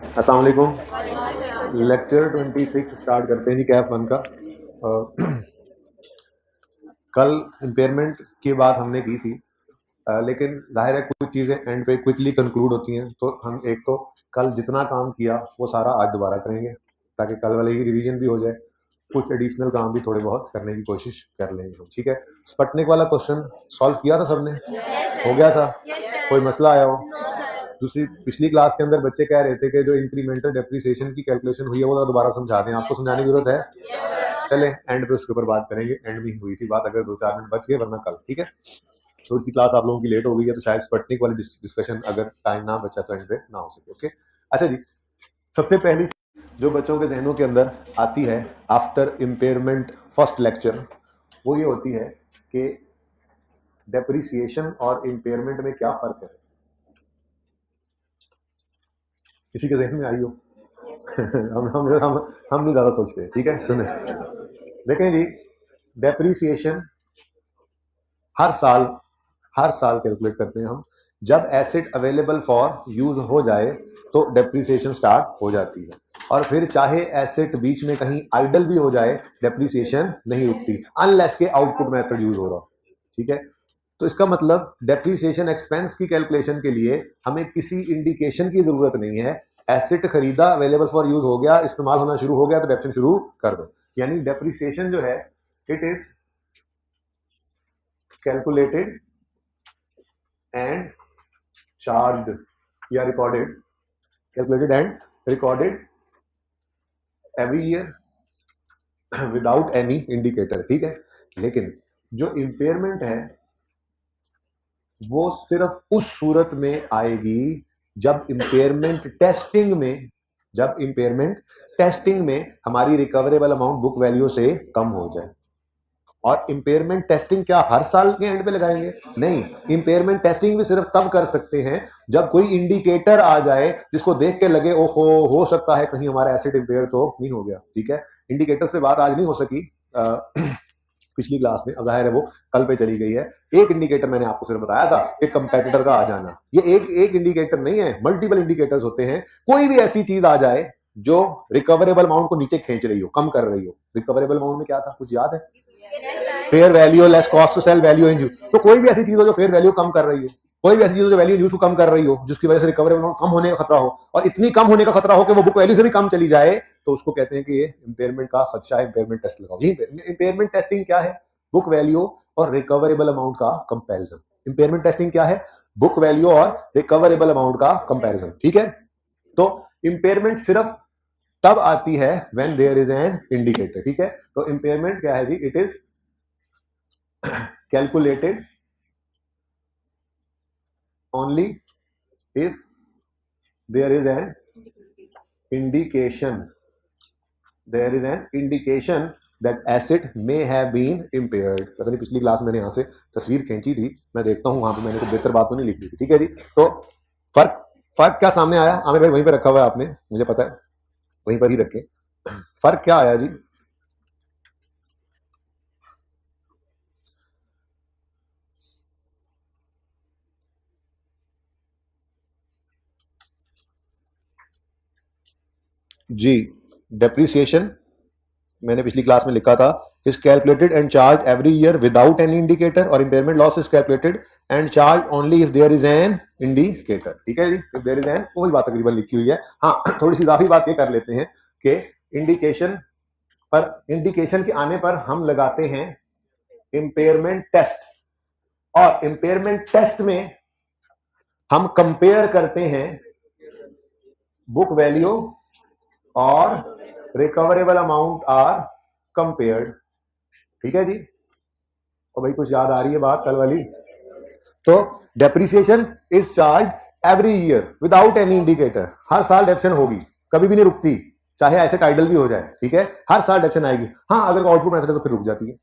अस्सलाम वालेकुम। Lecture 26 start करते हैं जी कैफ वन का। कल इम्पेयरमेंट की बात हमने की थी, लेकिन जाहिर है कुछ चीज़ें एंड पे क्विकली कंक्लूड होती हैं, तो हम एक तो कल जितना काम किया वो सारा आज दोबारा करेंगे ताकि कल वाले की रिवीजन भी हो जाए। कुछ एडिशनल काम भी थोड़े बहुत करने की कोशिश कर लेंगे हम, ठीक है। स्पटनिक वाला क्वेश्चन सॉल्व किया था सबने? हो गया था? कोई मसला आया हो? दूसरी पिछली क्लास के अंदर बच्चे कह रहे थे कि जो इंक्रीमेंटल डेप्रिसिएशन की कैलकुलेशन हुई है वो दोबारा समझा दें, आपको समझाने की जरूरत है? चले एंड पे उसके ऊपर बात करेंगे। एंड में हुई थी बात, अगर 2-4 मिनट बच गए, वरना कल, ठीक है। थोड़ी सी क्लास आप लोगों की लेट हो गई है तो शायद स्पटनिक वाली डिस्कशन अगर टाइम ना बचा तो एंड पे ना हो सके, ओके। अच्छा जी, सबसे पहली जो बच्चों के जहनों के अंदर आती है आफ्टर इम्पेयरमेंट फर्स्ट लेक्चर, वो ये होती है कि डेप्रिसिएशन और इम्पेयरमेंट में क्या फर्क है। किसी के जहन में आई हो? हम नहीं ज्यादा सोचते, ठीक है। सुने, देखें जी, डेप्रिसिएशन हर साल कैलकुलेट करते हैं हम। जब एसेट अवेलेबल फॉर यूज हो जाए तो डेप्रिसिएशन स्टार्ट हो जाती है, और फिर चाहे एसेट बीच में कहीं आइडल भी हो जाए डेप्रिसिएशन नहीं रुकती, अनलेस के आउटपुट मेथड यूज हो रहा, ठीक है। तो इसका मतलब डेप्रिसिएशन एक्सपेंस की कैलकुलेशन के लिए हमें किसी इंडिकेशन की जरूरत नहीं है। एसेट खरीदा, अवेलेबल फॉर यूज हो गया, इस्तेमाल होना शुरू हो गया तो डेप्रिसिएशन शुरू कर दो। यानी डेप्रिसिएशन जो है it is calculated and charged या recorded, calculated and recorded every year without any indicator, ठीक है। लेकिन जो इम्पेयरमेंट है वो सिर्फ उस सूरत में आएगी जब इम्पेयरमेंट टेस्टिंग में हमारी रिकवरेबल अमाउंट बुक वैल्यू से कम हो जाए। और इम्पेयरमेंट टेस्टिंग क्या हर साल के एंड पे लगाएंगे? नहीं, इम्पेयरमेंट टेस्टिंग भी सिर्फ तब कर सकते हैं जब कोई इंडिकेटर आ जाए जिसको देख के लगे ओहो हो सकता है कहीं हमारा एसेट इम्पेयर तो नहीं हो गया, ठीक है। इंडिकेटर्स पे बात आज नहीं हो सकी पिछली क्लास में, अब जाहिर है वो कल पे चली गई है। एक इंडिकेटर मैंने आपको सिर्फ बताया था कि कंपेटिटर का आ जाना, ये एक इंडिकेटर नहीं है, मल्टीपल इंडिकेटर्स होते हैं। कोई भी ऐसी चीज आ जाए जो रिकवरेबल अमाउंट को नीचे खींच रही हो, कम कर रही हो। रिकवरेबल अमाउंट में क्या था, कुछ याद है? Fair value less cost to sell value in use. तो कोई भी ऐसी चीज हो जो फेयर वैल्यू कम कर रही हो, कोई भी ऐसी चीज जो वैल्यू इन यूज को कम कर रही हो, जिसकी वजह से रिकवरेबल अमाउंट कम होने का खतरा हो, और इतनी कम होने का खतरा हो कि वो बुक वैल्यू से भी कम चली जाए, तो उसको कहते हैं कि ये इंपेयरमेंट का खदशा है, इंपेयरमेंट टेस्ट लगाओ। इंपेयरमेंट टेस्टिंग क्या है? बुक वैल्यू और रिकवरेबल अमाउंट का कंपैरिजन। इंपेयरमेंट टेस्टिंग क्या है? बुक वैल्यू और रिकवरेबल अमाउंट का कंपैरिजन, ठीक है। तो इंपेयरमेंट सिर्फ तब आती है when there is an indicator, ठीक है। तो इंपेयरमेंट क्या है जी? It is calculated only if there is an indication that asset may have been impaired। पता नहीं पिछली क्लास मैंने यहां से तस्वीर खींची थी, मैं देखता हूं वहां पे मैंने कोई बेहतर बात तो नहीं लिखी थी, ठीक है जी। तो फर्क क्या सामने आया? आमिर भाई वहीं पे रखा हुआ है आपने, मुझे पता है, वहीं पर ही रखे। फर्क क्या आया जी? जी, डेप्रिसिएशन मैंने पिछली क्लास में लिखा था is calculated and charge every year without any indicator, और impairment loss is calculated and charge only if there is an indicator, ठीक है जी। इफ देयर इज एन, वही बात तकरीबन लिखी हुई है। हाँ, थोड़ी सी इजाफी बात ये कर लेते हैं कि इंडिकेशन के आने पर हम लगाते हैं इंपेयरमेंट टेस्ट, और इंपेयरमेंट टेस्ट में हम कंपेयर करते हैं बुक वैल्यू और रिकवरेबल अमाउंट आर कंपेयर्ड, ठीक है जी। तो भाई कुछ याद आ रही है बात कल वाली? तो depreciation is charge every year without any indicator. हर साल डेप्रिसिएशन होगी, कभी भी नहीं रुकती, चाहे ऐसे टाइडल भी हो जाए, ठीक है। हर साल डेप्रिसिएशन आएगी। हाँ, अगर आउटपुट मेथड है तो फिर रुक जाती है।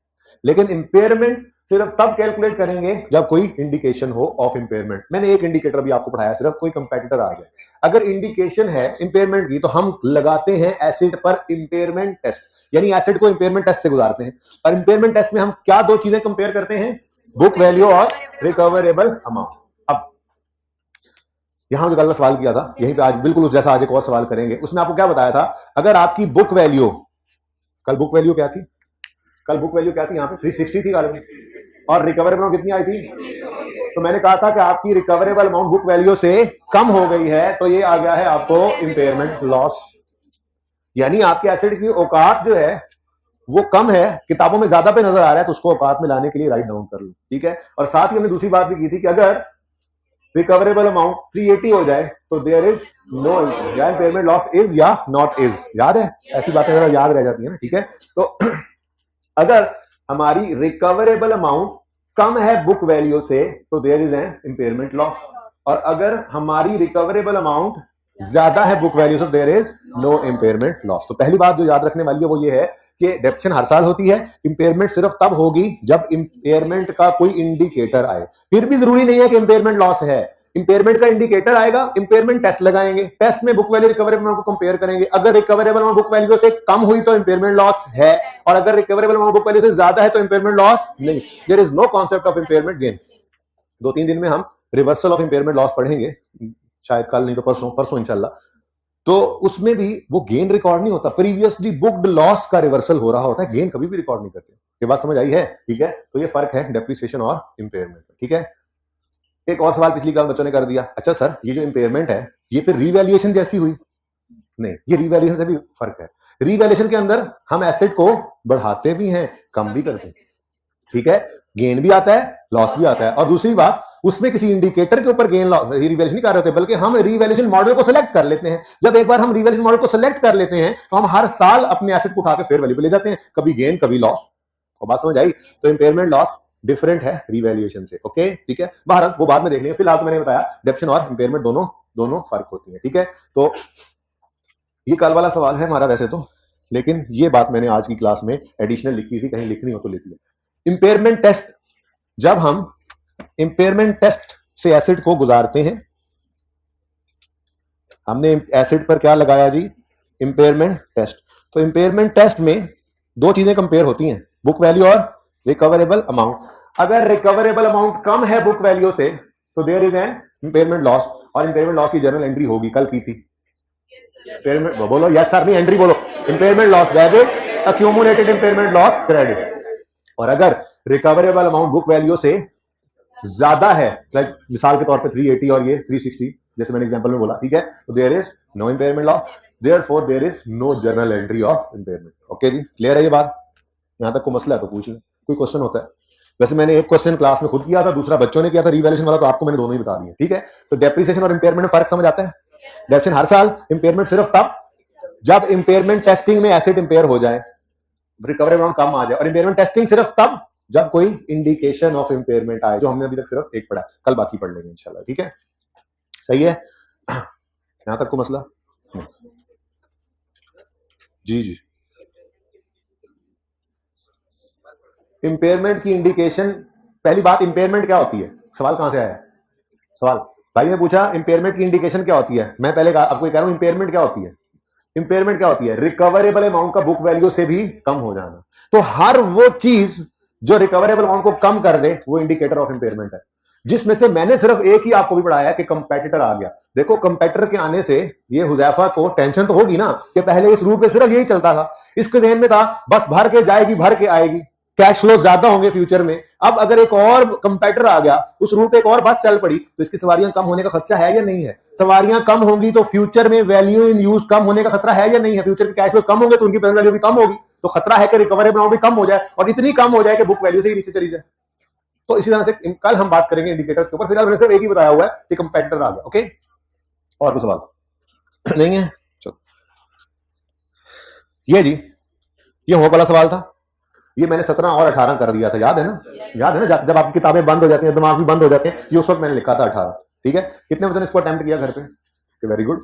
लेकिन इंपेयरमेंट सिर्फ तब कैलकुलेट करेंगे जब कोई इंडिकेशन हो ऑफ इंपेयरमेंट। मैंने एक इंडिकेटर भी आपको पढ़ाया, सिर्फ कोई कंपेटिटर आ जाए। अगर इंडिकेशन है इंपेयरमेंट की तो हम लगाते हैं एसेट पर इंपेयरमेंट टेस्ट, यानी एसेट को इंपेयरमेंट टेस्ट से गुजारते हैं। और इंपेयरमेंट टेस्ट में हम क्या दो चीजें कंपेयर करते हैं? बुक वैल्यू और रिकवरेबल अमाउंट। अब यहां जो कल सवाल किया था यहीं पे आज बिल्कुल उस जैसा आज एक और सवाल करेंगे। उसमें आपको क्या बताया था, अगर आपकी बुक वैल्यू, कल बुक वैल्यू क्या थी, कल बुक वैल्यू क्या थी, यहाँ पे 360 थी कल, और रिकवरेबल अमाउंट कितनी आई थी, तो मैंने कहा था कि आपकी रिकवरेबल अमाउंट बुक वैल्यू से कम हो गई है, तो ये आ गया है आपको इंपेयरमेंट लॉस। यानी आपके एसेट की औकात जो है वो कम है, किताबों में ज्यादा पे नजर आ रहा है, तो उसको औकात में लाने के लिए राइट डाउन कर लो, ठीक है। और साथ ही हमने दूसरी बात भी की थी कि अगर रिकवरेबल अमाउंट 380 हो जाए तो there is no impairment loss is या नॉट इज। याद है, ऐसी बातें जरा याद रह जाती है ना, ठीक है। तो अगर हमारी रिकवरेबल अमाउंट कम है बुक वैल्यू से तो there is an impairment loss, और अगर हमारी रिकवरेबल अमाउंट ज्यादा है बुक वैल्यू से there is no impairment loss. तो पहली बात जो याद रखने वाली है वो ये है कि डेप्रिसिएशन हर साल होती है, इंपेयरमेंट सिर्फ तब होगी जब इंपेयरमेंट का कोई इंडिकेटर आए। फिर भी जरूरी नहीं है कि इंपेयरमेंट लॉस है, इंपेयरमेंट का इंडिकेटर आएगा, इंपेयरमेंट टेस्ट लगाएंगे, टेस्ट में बुक वैल्यू रिकवरेबल अमाउंट को कंपेयर करेंगे, अगर रिकवरेबल अमाउंट बुक वैल्यू से कम हुई तो इंपेयरमेंट लॉस है, और अगर रिकवरेबल अमाउंट बुक वैल्यू से ज्यादा है तो इंपेयरमेंट लॉस नहीं। There is no concept of impairment gain. 2-3 दिन में हम रिवर्सल ऑफ इंपेयरमेंट लॉस पढ़ेंगे, शायद कल नहीं तो परसों इंशाल्लाह। तो उसमें भी वो गेन रिकॉर्ड नहीं होता, प्रीवियसली बुक्ड लॉस का रिवर्सल हो रहा होता है, गेन कभी भी रिकॉर्ड नहीं करते। ये बात समझ आई है, ठीक है। तो ये फर्क है डेप्रिसिएशन और इंपेयरमेंट, ठीक है। एक और सवाल पिछली क्लास बच्चों ने कर दिया, अच्छा सर ये जो इंपेयरमेंट है ये फिर रीवैल्यूएशन जैसी हुई? नहीं, ये रीवैल्यूएशन से भी फर्क है। रीवैल्यूएशन के अंदर हम एसेट को बढ़ाते भी हैं, कम भी करते हैं, ठीक है। गेन भी आता है, लॉस भी आता है, और दूसरी बात उसमें किसी इंडिकेटर के ऊपर गेन लॉस रिवैल्यूएशन नहीं कर रहे होते, बल्कि हम रिवैल्यूएशन मॉडल को सिलेक्ट कर लेते हैं। जब एक बार हम रिवैल्यूएशन मॉडल को सिलेक्ट कर लेते हैं तो हम हर साल अपने एसेट को उठा के फेयर वैल्यू पे ले जाते हैं, कभी गेन कभी लॉस। और बात समझ आई? तो इंपेयरमेंट लॉस डिफरेंट है रिवैल्यूएशन से, ओके, ठीक है। बहरहाल वो बाद में देख लेंगे, फिलहाल तो मैंने बताया डेप्रिसिएशन और इंपेयरमेंट दोनों फर्क होती है, ठीक है। तो ये कल वाला सवाल है हमारा वैसे तो, लेकिन ये बात मैंने आज की क्लास में एडिशनल लिखी थी, कहीं लिखनी हो तो लिख लो। इंपेयरमेंट टेस्ट, जब हम इंपेयरमेंट टेस्ट से एसेट को गुजारते हैं, हमने एसेट पर क्या लगाया जी, इंपेयरमेंट टेस्ट। तो इंपेयरमेंट टेस्ट में दो चीजें कंपेयर होती हैं, बुक वैल्यू और रिकवरेबल अमाउंट। अगर रिकवरेबल अमाउंट कम है बुक वैल्यू से तो there is an impairment loss, और इंपेयरमेंट लॉस की जर्नल एंट्री होगी, कल की थी। इंपेयरमेंट बोलो यस सर, नहीं एंट्री बोलो, impairment loss debit, accumulated impairment loss credit. और अगर रिकवरेबल अमाउंट बुक वैल्यू से ज्यादा है, लाइक मिसाल के तौर पे 380 और ये 360 जैसे मैंने एग्जांपल में बोला, ठीक है, तो there is no impairment loss, therefore there is no journal entry of impairment. Okay जी, क्लियर है ये बात? यहां तक को मसला है तो पूछ लें, कोई क्वेश्चन होता है? वैसे मैंने एक क्वेश्चन क्लास में खुद किया था, दूसरा बच्चों ने किया था रिवैल्यूएशन वाला, तो आपको मैंने दोनों ही बता दिए, ठीक है। तो डेप्रिसिएशन और इंपेयरमेंट में फर्क समझ आता है? डेप्रिसिएशन हर साल, इंपेयरमेंट सिर्फ तब जब इंपेयरमेंट टेस्टिंग में एसेट इंपेयर हो जाए, रिकवरी अमाउंट कम आ जाए, और इंपेयरमेंट टेस्टिंग सिर्फ तब जब कोई इंडिकेशन ऑफ इंपेयरमेंट आए, जो हमने अभी तक सिर्फ एक पढ़ा, कल बाकी पढ़ लेंगे इंशाल्लाह, ठीक है। सही है, यहां तक को मसला? जी जी, इंपेयरमेंट की इंडिकेशन, पहली बात इंपेयरमेंट क्या होती है, सवाल कहां से आया है? सवाल भाई ने पूछा इंपेयरमेंट की इंडिकेशन क्या होती है। मैं पहले आपको कह रहा हूं इंपेयरमेंट क्या होती है। इंपेयरमेंट क्या होती है? रिकवरेबल अमाउंट का बुक वैल्यू से भी कम हो जाना। तो हर वो चीज जो रिकवरेबल अमाउंट को कम कर दे वो इंडिकेटर ऑफ इंपेयरमेंट है, जिसमें से मैंने सिर्फ एक ही आपको भी पढ़ाया कि कंपेटिटर आ गया। देखो कंपेटिटर के आने से ये हुजैफा को टेंशन तो होगी ना, कि पहले इस रूट पे सिर्फ यही चलता था, इसके ज़हन में था बस भर के जाएगी भर के आएगी, कैश फ्लो ज्यादा होंगे फ्यूचर में। अब अगर एक और कंपेटिटर आ गया, उस रूट पे एक और बस चल पड़ी, तो इसकी सवारियां कम होने का खतरा है या नहीं है? सवारियां कम होंगी तो फ्यूचर में वैल्यू इन यूज कम होने का खतरा है या नहीं है? फ्यूचर के कैश फ्लो कम होंगे तो उनकी प्रेजेंट वैल्यू भी कम होगी, तो खतरा है कि रिकवरेबल अमाउंट भी कम हो जाए, और इतनी कम हो जाए कि बुक वैल्यू से ही नीचे चली जाए। तो इसी तरह से कल हम बात करेंगे इंडिकेटर्स के ऊपर, फिलहाल मैंने सिर्फ एक ही बताया हुआ है कि कंपेटिटर आ गया। ओके, और कोई सवाल नहीं है? चलो, ये जी ये हो वाला सवाल था, ये मैंने 17 और 18 कर दिया था, याद है ना? याद है ना, जब आपकी किताबें बंद हो जाती हैं, दिमाग भी बंद हो जाते हैं, ये उस वक्त मैंने लिखा था 18, ठीक है। कितने बच्चों ने इसको अटेम्प्ट किया घर पे? Very good.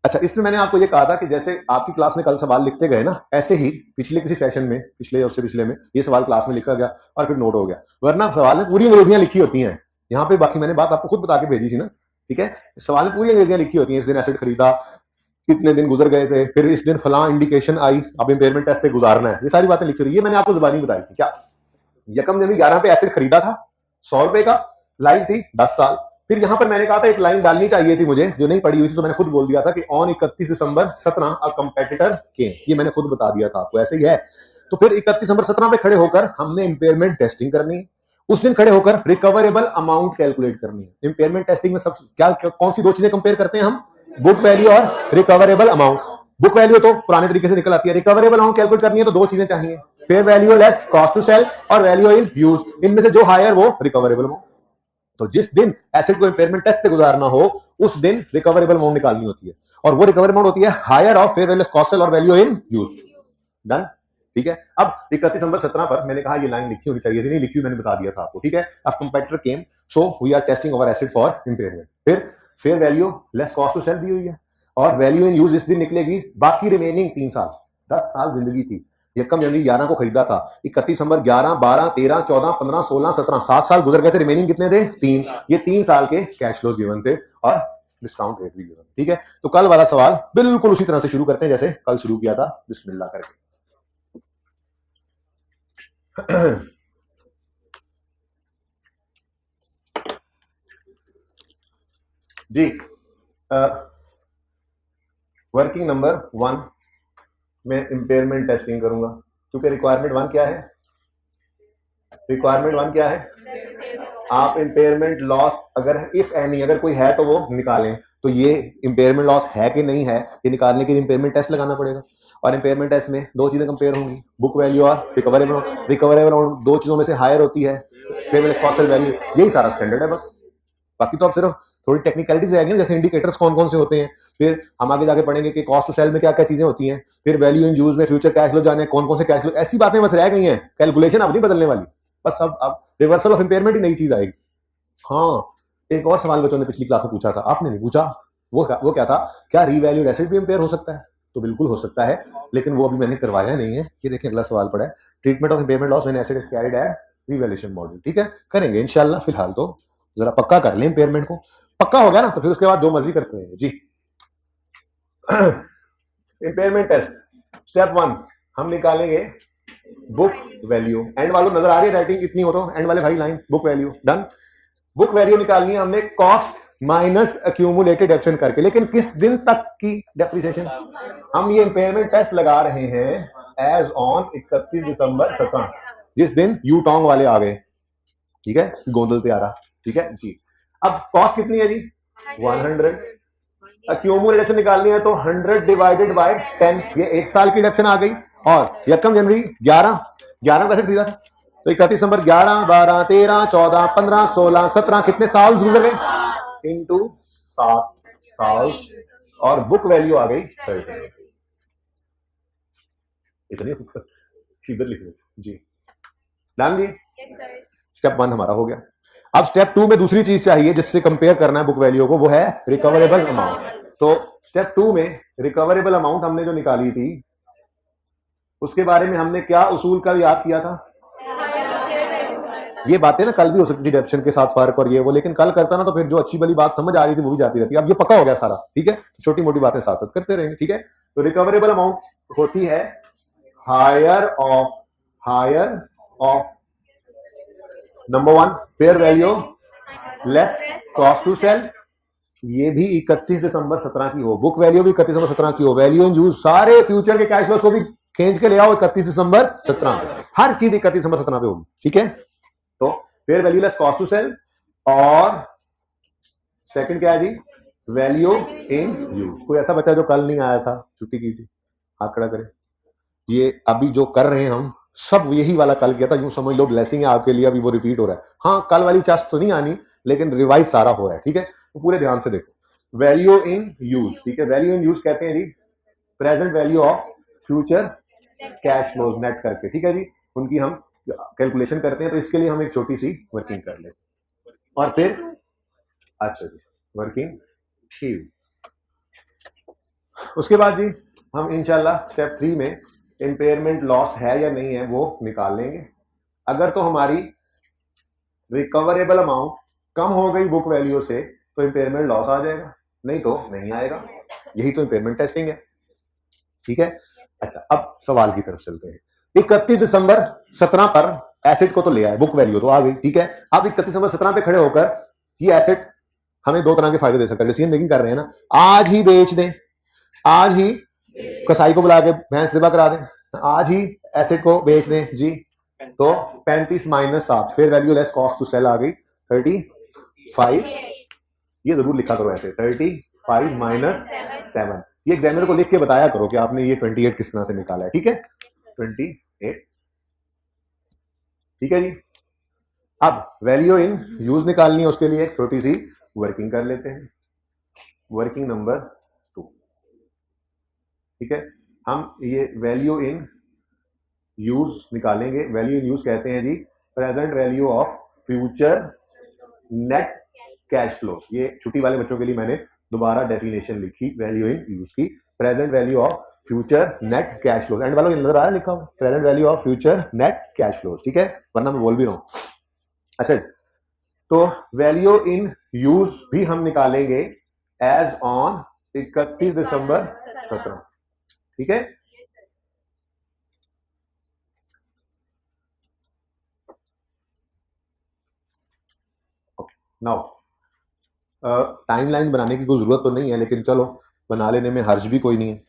अच्छा, इसमें मैंने आपको ये कहा था कि जैसे आपकी क्लास में कल सवाल लिखते गए ना, ऐसे ही पिछले किसी सेशन में, पिछले उससे पिछले में ये सवाल क्लास में लिखा गया और फिर नोट हो गया, वरना सवाल में पूरी अंग्रेजियां लिखी होती हैं यहाँ पे। बाकी मैंने बात आपको खुद बता के भेजी थी ना, ठीक है। सवाल में पूरी अंग्रेजियां लिखी होती हैं, इस दिन एसेट खरीदा, कितने दिन गुजर गए थे, फिर इस दिन फलां इंडिकेशन आई, अब इंपेयरमेंट टेस्ट से गुजारना है, ये सारी बातें लिखी हुई। ये मैंने आपको जुबानी बताई थी। क्या यकम जनवरी 11 पे एसेट खरीदा था 100 रुपए का, लाइफ थी 10 साल, फिर यहां पर मैंने कहा था एक लाइन डालनी चाहिए थी मुझे, जो नहीं पड़ी हुई थी, तो मैंने खुद बोल दिया था कि ऑन 31 दिसंबर 17 अ कंपेटिटर केम, ये मैंने खुद बता दिया था आपको, ऐसे ही है। तो फिर 31 दिसंबर 17 पे खड़े होकर हमने इंपेयरमेंट टेस्टिंग करनी है। उस दिन खड़े होकर रिकवरेबल अमाउंट कैलकुलेट करनी है। इंपेयरमेंट टेस्टिंग में सब कौन सी दो चीजें कंपेयर करते हैं हम? बुक वैल्यू और रिकवरेबल अमाउंट। बुक वैल्यू तो पुराने तरीके से निकल आती है, रिकवरेबल अमाउंट कैलकुलेट करनी है तो दो चीजें चाहिए, fair value less cost to sell और वैल्यू इन यूज, इनमें से जो हायर वो रिकवरेबल अमाउंट। तो जिस दिन एसेट को इंपेयरमेंट टेस्ट से गुजारना हो उस दिन रिकवरेबल अमाउंट निकालनी होती है, और वो रिकवरेबल अमाउंट होती है higher of fair value less cost sell और वैल्यू इन यूज। डन, ठीक है। अब 31 दिसंबर 17 पर मैंने कहा ये लाइन लिखी होनी चाहिए थी, नहीं लिखी, मैंने बता दिया था आपको, ठीक है। अब competitor came, so we are testing our asset for impairment. फिर fair value less cost to sell दी हुई है और वैल्यू इन यूज इस दिन निकलेगी। बाकी रिमेनिंग 3 साल, 10 साल जिंदगी थी। यकम जनवरी 11 को खरीदा था, 31 दिसंबर 11, 12, 13, 14, 15, 16, 17, 7 साल गुजर गए थे। रिमेनिंग कितने थे? 3। ये 3 साल के कैश फ्लोज गिवन थे और डिस्काउंट रेट भी गिवन, ठीक है। तो कल वाला सवाल बिल्कुल उसी तरह से शुरू करते हैं जैसे कल शुरू किया था, बिस्मिल्लाह करके। जी, वर्किंग नंबर 1 में इंपेयरमेंट टेस्टिंग करूंगा, क्योंकि रिक्वायरमेंट 1 क्या है? रिक्वायरमेंट 1 क्या है? आप इंपेयरमेंट लॉस अगर इफ एनी अगर कोई है तो वो निकालें। तो ये इंपेयरमेंट लॉस है कि नहीं है ये निकालने के लिए इंपेयरमेंट टेस्ट लगाना पड़ेगा। और इंपेयरमेंट टेस्ट में दो चीजें कंपेयर होंगी, बुक वैल्यू और रिकवरेबल अमाउंट। रिकवरेबल अमाउंट दो चीजों में से हायर होती है, फेयर कॉस्ट सेल वैल्यू, यही सारा स्टैंडर्ड है बस। बाकी तो आप सिर्फ थोड़ी टेक्निकलिटीज रहेंगे ना, जैसे इंडिकेटर्स कौन कौन से होते हैं, फिर हम आगे जाके पढ़ेंगे कि कॉस्ट टू सेल में क्या क्या चीजें होती हैं, फिर वैल्यू इन यूज में फ्यूचर कैश फ्लो जाने कौन कौन से कैश फ्लो, ऐसी बातें बस रह गई हैं। कैलकुलेशन अब नहीं बदलने वाली, बस अब रिवर्सल ऑफ इंपेयरमेंट ही नई चीज आएगी। हाँ, एक और सवाल बच्चों ने पिछली क्लास में पूछा था, आपने नहीं पूछा, वो क्या था, क्या रीवैल्यूड एसेट भी इंपेयर हो सकता है? तो बिल्कुल हो सकता है, लेकिन वो अभी मैंने करवाया नहीं है। ये देखिए अगला सवाल पड़ा है, treatment of impairment loss when asset is carried at revaluation model. ठीक है, करेंगे इंशाल्लाह। फिलहाल तो जरा पक्का कर लें इंपेयरमेंट को, पक्का हो गया ना तो फिर उसके बाद जो मर्जी करते हैं जी। इंपेयरमेंट टेस्ट स्टेप 1 हम निकालेंगे बुक वैल्यू। एंड वालों नजर आ रही है राइटिंग कितनी हो तो एंड वाले भाई line book value done. Book value निकालनी है हमने कॉस्ट माइनस एक्यूमुलेटेड डेप्रिसिएशन करके, लेकिन किस दिन तक की डेप्रिसिएशन? हम ये इंपेयरमेंट टेस्ट लगा रहे हैं एज ऑन 31 दिसंबर 17, जिस दिन यूटोंग वाले आ गए, ठीक है, गोंदल त्यारा, ठीक है जी। अब कॉस्ट कितनी है जी? 100। एक्यूमुलेशन निकालनी है तो 100 डिवाइडेड बाय 10, ये एक साल की डेप्रिसिएशन आ गई। और यकम जनवरी 11 कैसे खरीदा था तो 31 दिसंबर 11, 12, 13, 14, 15, 16, 17 कितने साल गुजर गए इनटू 7 साल, और बुक वैल्यू आ गई 30। इतनी इधर लिख लो जी, डन जी। स्टेप 1 हमारा हो गया। अब स्टेप 2 में दूसरी चीज चाहिए जिससे कंपेयर करना है बुक वैल्यू को, वो है रिकवरेबल अमाउंट। तो स्टेप 2 में रिकवरेबल अमाउंट हमने जो निकाली थी उसके बारे में हमने क्या उसूल का याद किया था? ये बातें ना कल भी हो सकती थी डेप्शन के साथ फर्क और ये वो, लेकिन कल करता ना तो फिर जो अच्छी भली बात समझ आ रही थी वो भी जाती रहती है। अब ये पक्का हो गया सारा, ठीक है, छोटी मोटी बातें साथ साथ करते रहेंगे, ठीक है। तो रिकवरेबल अमाउंट होती है higher of number 1 fair value less cost to sell, ये भी 31 दिसंबर 17 की हो, बुक वैल्यू भी 31 दिसंबर 17 की हो, वैल्यू इन यूज सारे फ्यूचर के कैश फ्लोस को भी खींच के ले आओ 31 दिसंबर 17, हर चीज 31 दिसंबर 17 पे होगी, ठीक है। तो fair value less cost to sell और सेकंड क्या है जी? Value in use. कोई ऐसा बच्चा जो कल नहीं आया था, छुट्टी की थी, हाथ खड़ा करे। ये अभी जो कर रहे हैं हम सब यही वाला कल किया था, यूं समझ लो ब्लेसिंग है आपके लिए, अभी वो रिपीट हो रहा है। हाँ, कल वाली चास्ट तो नहीं आनी, लेकिन रिवाइज सारा हो रहा है, ठीक है। तो पूरे ध्यान से देखो, वैल्यू इन यूज, ठीक है। वैल्यू इन यूज कहते हैं जी present value of future cash flows net करके, ठीक है जी, उनकी हम कैलकुलेशन करते हैं। तो इसके लिए हम एक छोटी सी वर्किंग कर लें और फिर अच्छा जी वर्किंग ठीक। उसके बाद जी हम इंशाल्लाह स्टेप 3 में इंपेयरमेंट लॉस है या नहीं है वो निकाल लेंगे। अगर तो हमारी रिकवरेबल अमाउंट कम हो गई बुक वैल्यू से तो इंपेयरमेंट लॉस आ जाएगा, नहीं तो नहीं आएगा। यही तो इंपेयरमेंट टेस्टिंग है, ठीक है। अच्छा, अब सवाल की तरफ चलते हैं। 31 दिसंबर 17 पर एसेट को तो ले आए, बुक वैल्यू तो आ गई, ठीक है। अब 31 दिसंबर 17 पे खड़े होकर ये एसेट हमें दो तरह के फायदे दे सकता है, डिसीजन मेकिंग कर रहे हैं ना, आज ही बेच दें, आज ही कसाई को बुला के भैंस ज़िबा करा दें, आज ही एसेट को बेच दें जी, तो 35 minus 7 fair value less cost to sell आ गई 35, ये जरूर लिखा करो ऐसे 35 माइनस 7, ये एग्जामिनर को लिख के बताया करो कि आपने ये 28 किस तरह से निकाला है, ठीक है 28, ठीक है जी। अब वैल्यू इन यूज निकालनी है, उसके लिए एक छोटी सी वर्किंग कर लेते हैं, वर्किंग नंबर 2, ठीक है। हम ये वैल्यू इन यूज निकालेंगे, वैल्यू इन यूज कहते हैं जी present value of future net cash flow, ये छुट्टी वाले बच्चों के लिए मैंने दोबारा डेफिनेशन लिखी वैल्यू इन यूज की, present value of future net cash flow, and वालों नजर आ रहा है लिखा हुआ present value of future net cash flow, ठीक है, वरना मैं बोल भी रहा हूं। अच्छा, तो वैल्यू इन यूज भी हम निकालेंगे एज ऑन 31 दिसंबर 17, ठीक है। नाउ टाइमलाइन बनाने की कोई जरूरत तो नहीं है, लेकिन चलो बना लेने में हर्ज भी कोई नहीं है।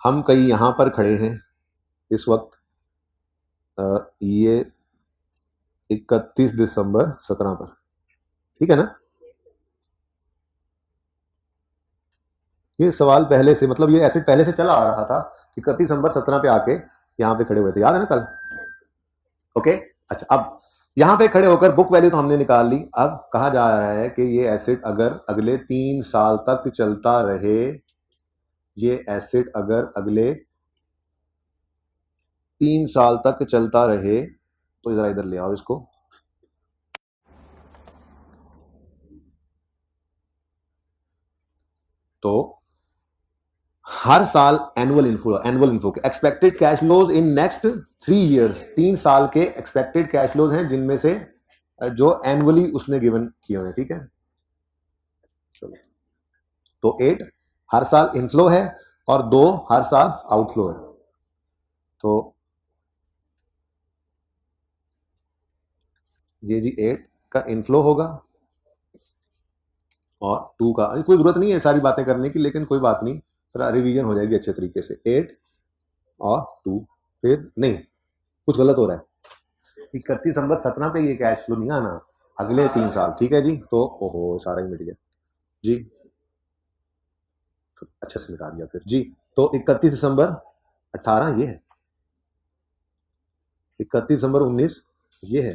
हम कहीं यहां पर खड़े हैं इस वक्त, ये 31 दिसंबर 17 पर, ठीक है ना। ये सवाल पहले से, मतलब ये एसिड पहले से चला आ रहा था, 31 दिसंबर 17 पे आके यहाँ पे खड़े हुए थे, याद है ना कल, ओके। अच्छा, अब यहां पे खड़े होकर बुक वैल्यू तो हमने निकाल ली, अब कहा जा रहा है कि ये एसिड अगर अगले 3 साल तक चलता रहे, ये एसिड अगर अगले 3 साल तक चलता रहे, तो जरा इधर ले आओ इसको, तो हर साल annual inflow expected cash flows in next 3 years, 3 साल के एक्सपेक्टेड कैश फ्लोज हैं जिनमें से जो एनुअली उसने गिवन किए हुए हैं, ठीक है। चलो, तो 8 हर साल इनफ्लो है और 2 हर साल आउटफ्लो है, तो ये जी 8 का इनफ्लो होगा और 2 का, कोई जरूरत नहीं है सारी बातें करने की, लेकिन कोई बात नहीं, जरा रिवीजन हो जाएगी अच्छे तरीके से। 8 और 2, फिर नहीं कुछ गलत हो रहा है, 31 दिसंबर 17 पे ये कैश फ्लो नहीं आना, अगले 3 साल, ठीक है जी। तो ओहो सारा ही मिट गया जी, अच्छे से मिटा दिया फिर जी। तो 31 दिसंबर 18 ये है, 31 दिसंबर 19 ये है,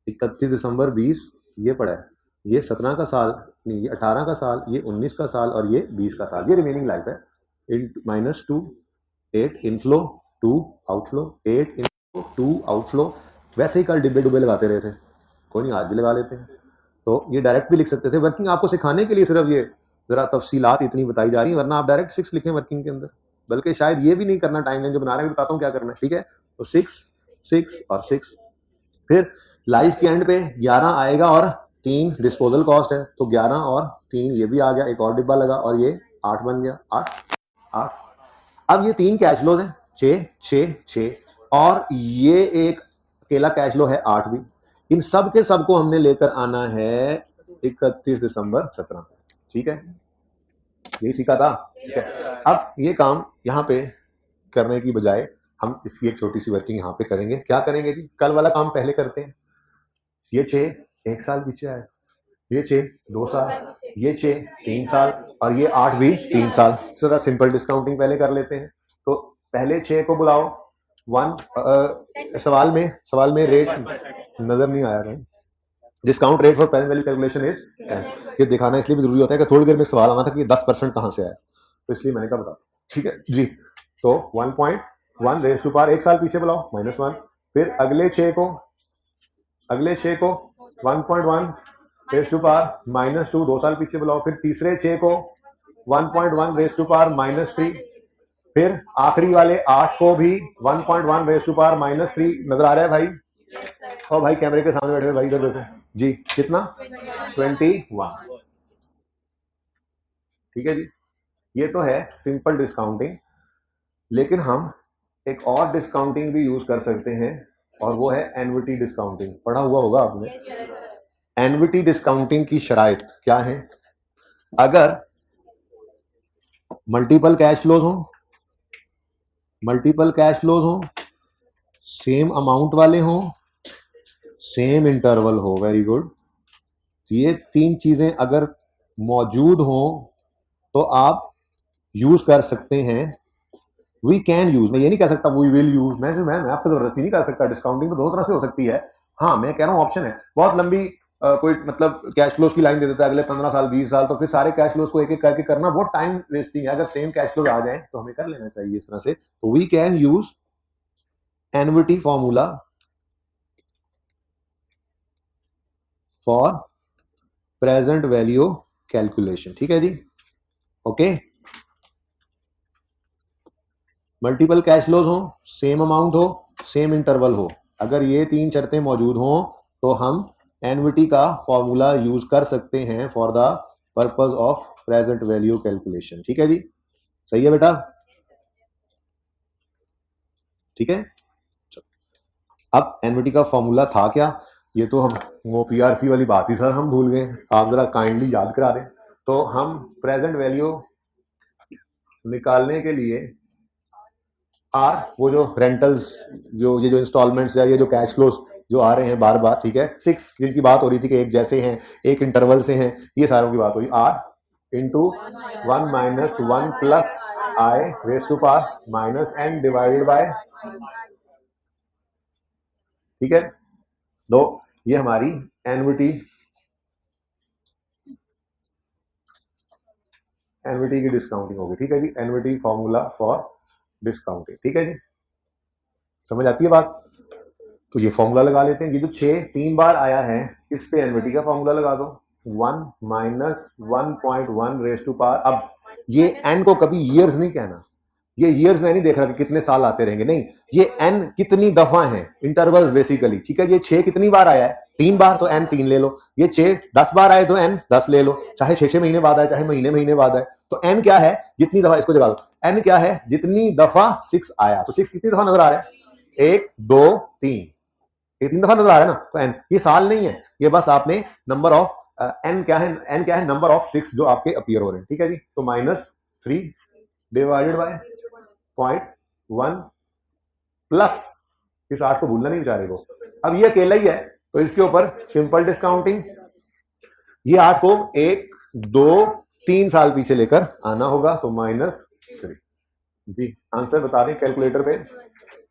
31 दिसंबर 20 ये पड़ा है, ये 17 का साल नहीं, ये 18 का साल, ये 19 का साल और ये 20 का साल, ये रिमेनिंग लाइफ है। -2 8 इनफ्लो 2 आउटफ्लो, 8 इनफ्लो 2 आउटफ्लो, वैसे ही कल डिब्बे डुब्बे लगाते रहे थे, कोई नहीं आज भी लगा लेते हैं, तो ये डायरेक्ट भी लिख सकते थे। वर्किंग आपको सिखाने के लिए सिर्फ ये जरा तफसीलात इतनी बताई जा रही है, वरना आप डायरेक्ट 6 लिखें वर्किंग के अंदर, बल्कि शायद ये भी नहीं करना, टाइम लाइन जो बना रहे हैं बताता हूँ क्या करना है, ठीक है। तो 6 6 और 6, फिर लाइफ के एंड पे 11 आएगा और 3 डिस्पोजल कॉस्ट है, तो 11 और 3 ये भी आ गया, एक और डिब्बा लगा और ये 8 बन गया, 8। अब ये 3 कैश फ्लोज हैं, 6 6 6 और ये एक अकेला कैश फ्लो है 8 भी, इन सब के सब को हमने लेकर आना है 31 दिसंबर 17, ठीक है, यही सीखा था, ठीक है। अब ये काम यहाँ पे करने की बजाय हम इसकी एक छोटी सी वर्किंग यहाँ पे करेंगे। क्या करेंगे जी, कल वाला काम पहले करते हैं। ये 6 1 साल पीछे आए, ये 6 2 साल, ये 6 3 साल और ये 8 भी 3 साल। जरा सिंपल डिस्काउंटिंग पहले कर लेते हैं, तो पहले 6 को बुलाओ 1, सवाल में रेट नजर नहीं आया कहीं, discount rate for present value calculation is 10, ये दिखाना इसलिए भी जरूरी होता है कि थोड़ी देर में सवाल आना था कि 10% कहां से आया, तो इसलिए मैंने कहा बता, ठीक है जी। तो 1.1 रेज टू पावर 1 साल पीछे बुलाओ -1, फिर अगले 6 को 1.1 रेज टू पावर -2 2 साल पीछे बुलाओ, फिर तीसरे 6 को 1.1 रेज टू पावर -3, फिर आखिरी वाले 8 को भी 1.1 रेज टू पावर -3, नजर आ रहा है भाई, और भाई कैमरे के सामने बैठे हुए भाई इधर देखो जी, कितना 21, ठीक है जी। ये तो है सिंपल डिस्काउंटिंग, लेकिन हम एक और डिस्काउंटिंग भी यूज कर सकते हैं और वो है एन्युटी डिस्काउंटिंग, पढ़ा हुआ होगा आपने, एन्युटी डिस्काउंटिंग की शराइत क्या है? अगर मल्टीपल कैश फ्लोज हो, सेम अमाउंट वाले हो, सेम इंटरवल हो, वेरी गुड, ये तीन चीजें अगर मौजूद हो तो आप यूज कर सकते हैं। वी कैन यूज, मैं ये नहीं कह सकता वी विल यूज, मैं आपको जबरदस्ती नहीं कर सकता। डिस्काउंटिंग तो दोनों तरह से हो सकती है। हाँ, मैं कह रहा हूँ ऑप्शन है। बहुत लंबी कोई मतलब कैश फ्लोज की लाइन दे देता है अगले 15 साल 20 साल, तो फिर सारे कैश फ्लोज को एक एक करके करना बहुत टाइम वेस्टिंग है। अगर सेम कैश फ्लोज आ जाए तो हमें कर लेना चाहिए इस तरह से। तो we can use annuity formula for present value calculation. ठीक है जी, ओके। मल्टीपल कैश फ्लोज हो, सेम अमाउंट हो, सेम इंटरवल हो, अगर ये तीन शर्तें मौजूद हो तो हम एन्युटी का फॉर्मूला यूज कर सकते हैं for the purpose of present value calculation. ठीक है जी, सही है बेटा? ठीक है। अब एन्युटी का फॉर्मूला था क्या? ये तो हम वो पीआरसी वाली बात ही सर हम भूल गए, आप जरा काइंडली याद करा दें। तो हम प्रेजेंट वैल्यू निकालने के लिए आर, वो जो रेंटल्स, जो ये जो इंस्टॉलमेंट्स या ये जो कैश फ्लोज जो आ रहे हैं बार बार, ठीक है, 6 जिनकी बात हो रही थी कि एक जैसे हैं, एक इंटरवल से हैं, ये सारों की बात हो रही। R into 1 minus 1 plus i raise to power minus n divided by, ठीक है। तो ये हमारी एन्युटी की डिस्काउंटिंग होगी। ठीक है जी, एन्युटी फॉर्मूला फॉर डिस्काउंटिंग। ठीक है जी, समझ आती है बात? तो ये फॉर्मूला लगा लेते हैं। ये जो 6 3 बार आया है, इस पे एन्युटी का फॉर्मूला लगा दो। 1 माइनस 1.1 रेज टू पावर। अब ये n को कभी ईयर्स नहीं कहना, ये ईयर्स में नहीं देख रहा कि कितने साल आते रहेंगे, नहीं, ये n कितनी दफा है, इंटरवल्स बेसिकली। ठीक है, ये 6 कितनी बार आया है? 3 बार, तो n 3 ले लो। ये 6 10 बार आए तो n 10 ले लो, चाहे 6 महीने बाद आए, चाहे महीने बाद आए। तो n क्या है? जितनी दफा, इसको जगा दो, n क्या है? जितनी दफा 6 आया। तो 6 कितनी दफा नजर आ रहा है? 1 2 3, ये 3 दफा नजर आ रहा है ना। तो n ये साल नहीं है, ये बस आपने नंबर ऑफ n क्या है? n क्या है? नंबर ऑफ 6 जो आपके अपीयर हो रहे हैं। ठीक है जी, तो -3 डिवाइडेड बाय 0.1 प्लस, इस 8 को भूलना नहीं बेचारे को। अब ये अकेला ही है तो इसके ऊपर सिंपल डिस्काउंटिंग, ये 8 को 1 2 3 साल पीछे लेकर आना होगा, तो -3 जी। आंसर बता दें कैलकुलेटर पे।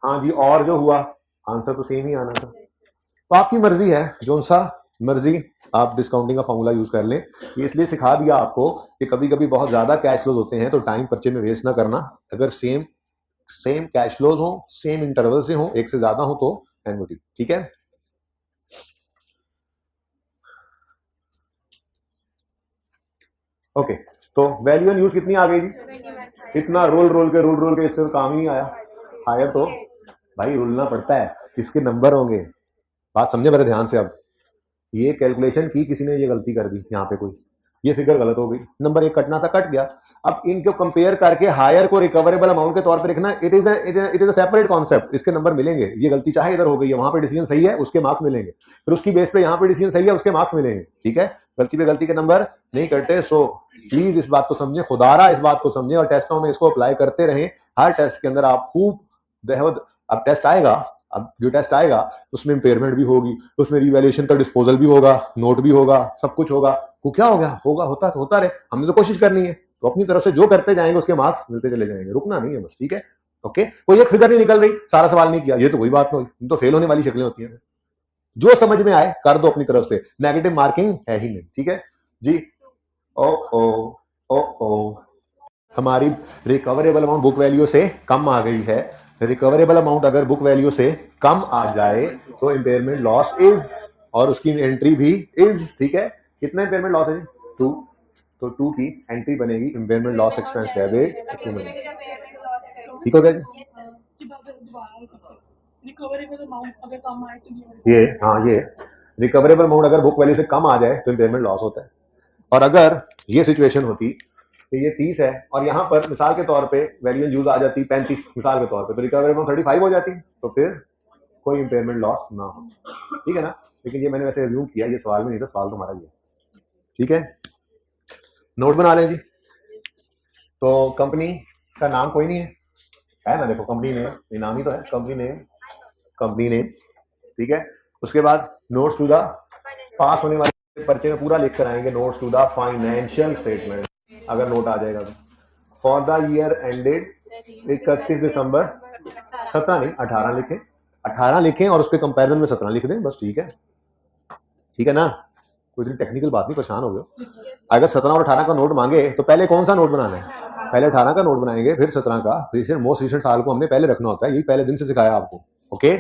हाँ जी, और जो हुआ आंसर तो सेम ही आना था। तो आपकी मर्जी है, जो सा मर्जी आप डिस्काउंटिंग का फॉर्मूला यूज कर लें। ये इसलिए सिखा दिया आपको कि कभी कभी बहुत ज्यादा कैश फ्लोज होते हैं तो टाइम पर्चे में वेस्ट ना करना। अगर सेम कैश फ्लोज हो, सेम इंटरवल से हो, एक से ज्यादा हो, तो एन्युटी। ठीक है, ओके। तो वैल्यू एंड यूज कितनी आ गई जी? इतना रोल के इससे काम ही नहीं आया। हायर तो भाई रुलना पड़ता है, किसके नंबर होंगे, बात समझे मेरे ध्यान से। अब ये कैलकुलेशन की किसी ने ये गलती कर दी, यहाँ पे कोई ये फिगर गलत हो गई, नंबर 1 कटना था, कट गया। अब इनको कंपेयर करके हायर को रिकवरेबल अमाउंट के तौर पे लिखना, it is a separate concept, इसके नंबर मिलेंगे। ये गलती चाहे इधर हो गई है, वहां पे डिसीजन सही है, उसके मार्क्स मिलेंगे, फिर उसकी बेस पे यहाँ पे डिसीजन सही है, उसके मार्क्स मिलेंगे। ठीक है, गलती पे गलती के नंबर नहीं कटते। सो प्लीज इस बात को समझे, खुदारा इस बात को समझे, और टेस्टों में इसको अप्लाई करते रहें। हर टेस्ट के अंदर आप खूब, अब टेस्ट आएगा, अब जो टेस्ट आएगा उसमें इंपेयरमेंट भी होगी, उसमें रिवैल्यूएशन का डिस्पोजल भी होगा, नोट भी होगा, सब कुछ होगा। वो क्या हो गया, होगा, होता रहे, हमने तो कोशिश करनी है। तो अपनी तरफ से जो करते जाएंगे उसके मार्क्स मिलते चले जाएंगे, रुकना नहीं है बस। ठीक है, ओके। कोई एक फिगर नहीं निकल रही, सारा सवाल नहीं किया, ये तो कोई बात नहीं, तो फेल होने वाली शक्लें होती हैं। जो समझ में आए कर दो अपनी तरफ से, नेगेटिव मार्किंग है ही नहीं। ठीक है जी। ओ हमारी रिकवरेबल अमाउंट बुक वैल्यू से कम आ गई है। रिकवरेबल अमाउंट अगर बुक वैल्यू से कम आ जाए तो इंपेयरमेंट लॉस इज, और उसकी एंट्री भी इज। ठीक है, कितना इंपेयरमेंट लॉस है? 2। तो 2 की एंट्री बनेगी इंपेयरमेंट लॉस एक्सपेंस डेबिट। ठीक हो गया जी? ये हाँ, ये रिकवरेबल अमाउंट अगर बुक वैल्यू से कम आ जाए तो इंपेयरमेंट लॉस होता है। और अगर ये सिचुएशन होती कि ये 30 है और यहाँ पर मिसाल के तौर पे वैल्यू यूज आ जाती 35 मिसाल के तौर पे, तो रिकवरेबल 35 हो जाती, तो फिर कोई इंपेयरमेंट लॉस ना हो। ठीक है ना? लेकिन ये मैंने वैसे एज्यूम किया, ये सवाल में नहीं था, सवाल तो हमारा ही है। ठीक है, नोट बना लें जी। तो कंपनी का नाम कोई नहीं है ना, देखो कंपनी नेम, नाम ही तो है, कंपनी नेम, कंपनी नेम। ठीक है, उसके बाद नोट्स टू द, पास होने वाले पर्चे में पूरा लिख कर आएंगे, notes to the financial statement, अगर नोट आ जाएगा तो, for the year ended 31 December 17 नहीं 18 लिखें, 18 लिखें और उसके कंपैरिजन में 17 लिख दें बस। ठीक है, ठीक है ना, कोई टेक्निकल बात नहीं, परेशान हो गए। अगर 17 और 18 का नोट मांगे तो पहले कौन सा नोट बनाना है? पहले 18 का नोट बनाएंगे, फिर 17 का, फिर मोस्ट रिसेंट साल को हमने पहले रखना होता है, यही पहले दिन से सिखाया आपको। ओके,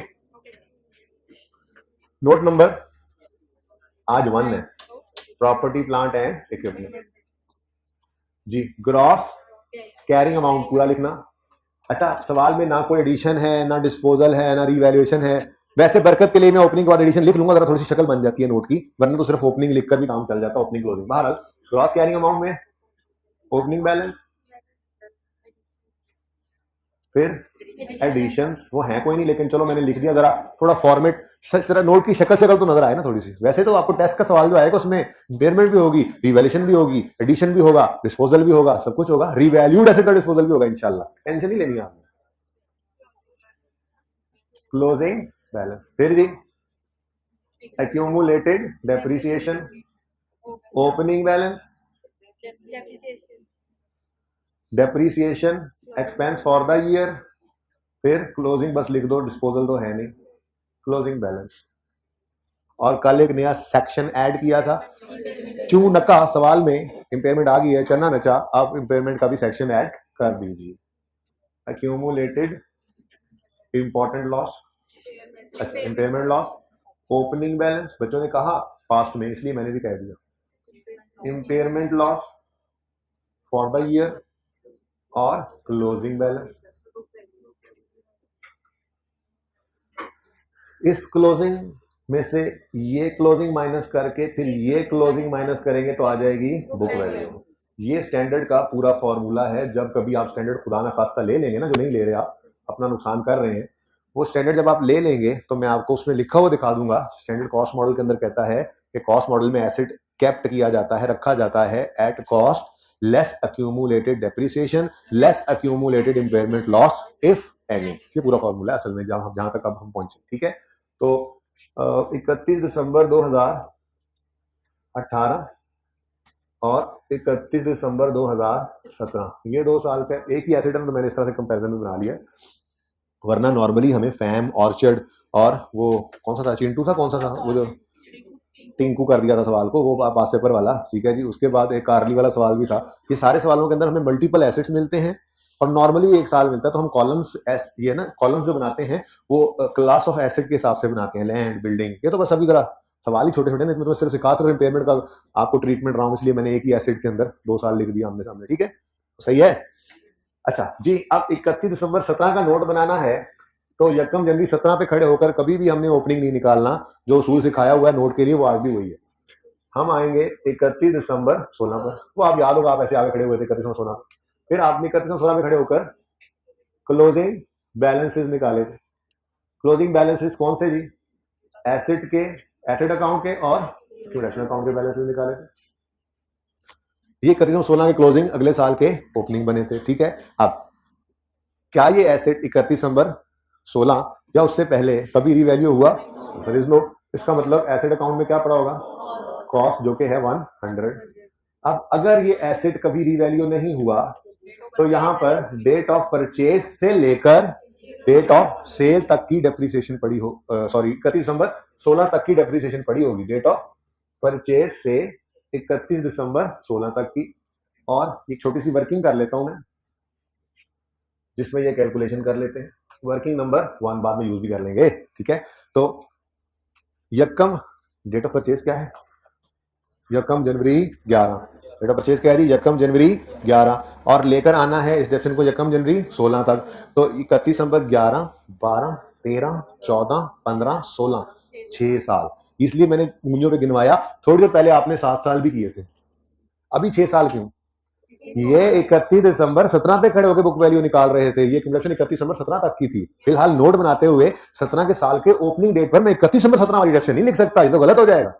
नोट नंबर आज 1 है, प्रॉपर्टी प्लांट एंड इक्विपमेंट जी। ग्रॉस कैरिंग अमाउंट पूरा लिखना। अच्छा, सवाल में ना कोई एडिशन है, ना डिस्पोजल है, ना रीवैल्यूएशन है। वैसे बरकत के लिए मैं ओपनिंग के बाद एडिशन लिख लूंगा, जरा थोड़ी सी शक्ल बन जाती है नोट की, वरना तो सिर्फ ओपनिंग लिखकर भी काम चल जाता है, ओपनिंग क्लोजिंग। बहरहाल ग्रॉस कैरिंग अमाउंट में ओपनिंग बैलेंस, फिर एडिशंस, वो है कोई नहीं, लेकिन चलो मैंने लिख दिया, जरा थोड़ा फॉर्मेट जरा नोट की शक्ल तो नजर आए ना थोड़ी सी। वैसे तो आपको टेस्ट का सवाल जो आएगा उसमें इम्पेयरमेंट भी होगी, रिवैल्यूएशन भी होगी, एडिशन भी होगा, डिस्पोजल भी होगा, सब कुछ होगा, रिवैल्यूड एसेट का डिस्पोजल भी होगा इंशाल्लाह, टेंशन नहीं लेनी आपने। क्लोजिंग बैलेंस, फिर जी accumulated depreciation, opening balance, depreciation expense for the year, फिर क्लोजिंग बस लिख दो, डिस्पोजल तो है नहीं, क्लोजिंग बैलेंस। और कल एक नया सेक्शन ऐड किया था, चू नका, सवाल में इंपेयरमेंट आ गई है, चना नचा, अब इंपेयरमेंट का भी सेक्शन ऐड कर दीजिए। एक्यूमुलेटेड इंपॉर्टेंट लॉस, अच्छा इंपेयरमेंट लॉस, ओपनिंग बैलेंस, बच्चों ने कहा पास्ट में इसलिए मैंने भी कह दिया, impairment loss for the year और क्लोजिंग बैलेंस। इस क्लोजिंग में से ये क्लोजिंग माइनस करके फिर ये क्लोजिंग माइनस करेंगे तो आ जाएगी बुक वैल्यू। ये स्टैंडर्ड का पूरा फॉर्मूला है। जब कभी आप स्टैंडर्ड खुदा ना खास्ता ले लेंगे ना, जो नहीं ले रहे आप, अपना नुकसान कर रहे हैं, वो स्टैंडर्ड जब आप ले लेंगे तो मैं आपको उसमें लिखा हुआ दिखा दूंगा। स्टैंडर्ड कॉस्ट मॉडल के अंदर कहता है कि कॉस्ट मॉडल में एसेट कैप्ट किया जाता है, रखा जाता है at cost less accumulated depreciation less accumulated impairment loss if any। ये पूरा फॉर्मूला असल में जहां तक अब हम पहुंचे। ठीक है, तो 31 दिसंबर 2018 और 31 दिसंबर 2017, ये 2 साल का एक ही एसेट है, तो मैंने इस तरह से कंपैरिजन बना लिया। वरना नॉर्मली हमें फैम, ऑर्चर्ड और वो कौन सा था, चिंटू था, कौन सा था वो जो टिंकू कर दिया था सवाल को, वो पास पेपर वाला। ठीक है जी, उसके बाद एक कार्ली वाला सवाल भी था। ये सारे सवालों के अंदर हमें मल्टीपल एसेट्स मिलते हैं और नॉर्मली एक साल मिलता है, तो हम कॉलम्स ये ना कॉलम्स जो बनाते हैं वो क्लास ऑफ एसेट के हिसाब से बनाते हैं, लैंड, बिल्डिंग। ये तो बस अभी जरा सवाल ही छोटे छोटे ना, इसमें तो सिर्फ सिखा सिर्फ इम्पेयरमेंट का आपको ट्रीटमेंट रहा हूं, इसलिए मैंने एक ही एसेट के अंदर 2 साल लिख दिया आमने सामने। ठीक है, सही है। अच्छा जी, अब 31 दिसंबर 17 का नोट बनाना है तो यकम जनवरी 17 पे खड़े होकर कभी भी हमने ओपनिंग नहीं निकालना। जो उसूल सिखाया हुआ है नोट के लिए वो आज भी वही है। हम आएंगे 31 दिसंबर 16 पर, वो आप याद होगा, आप ऐसे आगे खड़े हुए थे 31 16, फिर आपने 31 16 में खड़े होकर क्लोजिंग बैलेंसेस निकाले थे। क्लोजिंग बैलेंसेस कौन से जी? एसेट के, एसेट अकाउंट के और प्रोडक्शन अकाउंट के बैलेंसेस निकाले थे। ये 31 16 के क्लोजिंग अगले साल के ओपनिंग बने थे। ठीक है, अब क्या ये एसेट 31 दिसंबर 16 या उससे पहले कभी रिवैल्यू हुआ? Sir is no. इसका मतलब एसेट अकाउंट में क्या पड़ा होगा? कॉस्ट, जो कि है 100। अब अगर ये एसेट कभी रिवैल्यू नहीं हुआ तो यहां पर डेट ऑफ परचेज से लेकर डेट ऑफ सेल तक की डेप्रिसिएशन पड़ी हो, सॉरी 31 दिसंबर 16 तक की डेप्रिसिएशन पड़ी होगी। डेट ऑफ परचेज से 31 दिसंबर 16 तक की। और एक छोटी सी वर्किंग कर लेता हूं मैं, जिसमें ये कैलकुलेशन कर लेते हैं। वर्किंग नंबर 1 बाद में यूज भी कर लेंगे। ठीक है, तो यकम डेट ऑफ परचेज क्या है? यकम जनवरी 11। डेट ऑफ परचेज क्या है जी? यकम जनवरी 11। और लेकर आना है इस डेफिनेशन को यकम जनवरी 16 तक। तो 31 दिसंबर 11 12 13 14 15 16, 6 साल। इसलिए मैंने मूंजों पे गिनवाया। थोड़ी देर पहले आपने 7 साल भी किए थे, अभी 6 साल क्यों? ये 31 दिसंबर 17 पे खड़े होकर बुक वैल्यू निकाल रहे थे। ये एक्यूमुलेशन 31 दिसंबर 17 तक की थी। फिलहाल नोट बनाते हुए 17 के साल के ओपनिंग डेट पर मैं 31 दिसंबर 17 वाली डिडक्शन नहीं लिख सकता, ये तो गलत हो जाएगा।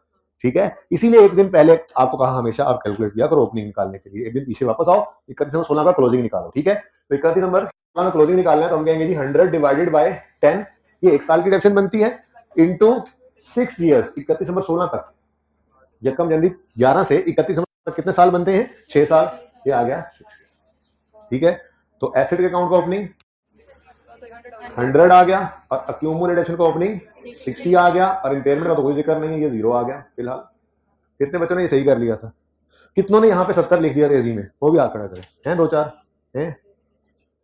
ठीक है, इसीलिए एक दिन पहले आपको कहा हमेशा आप कैलकुलेट किया करो ओपनिंग निकालने के लिए। एक दिन पीछे वापस आओ, 31 दिसंबर 16 का क्लोजिंग निकालो। ठीक है, तो 31 दिसंबर 16 में क्लोजिंग निकालना है तो हम कहेंगे जी 100 डिवाइडेड बाय 10, ये एक साल की डिडक्शन बनती है, इंटू 6 ईयर्स, 31 दिसंबर 16 तक। यकम जनवरी 11 से 31 दिसंबर तक कितने साल बनते हैं? 6 साल। ये आ गया। ठीक है, तो एसेट के अकाउंट का ओपनिंग 100 आ गया और अक्यूमुलेशन का ओपनिंग 60 आ गया और इम्पेयरमेंट का तो कोई जिक्र नहीं है, ये 0 आ गया। फिलहाल कितने बच्चों ने ये सही कर लिया था? कितनों ने यहाँ पे 70 लिख दिया तेजी में? वो भी हाथ खड़ा करें। हैं 2-4 हैं?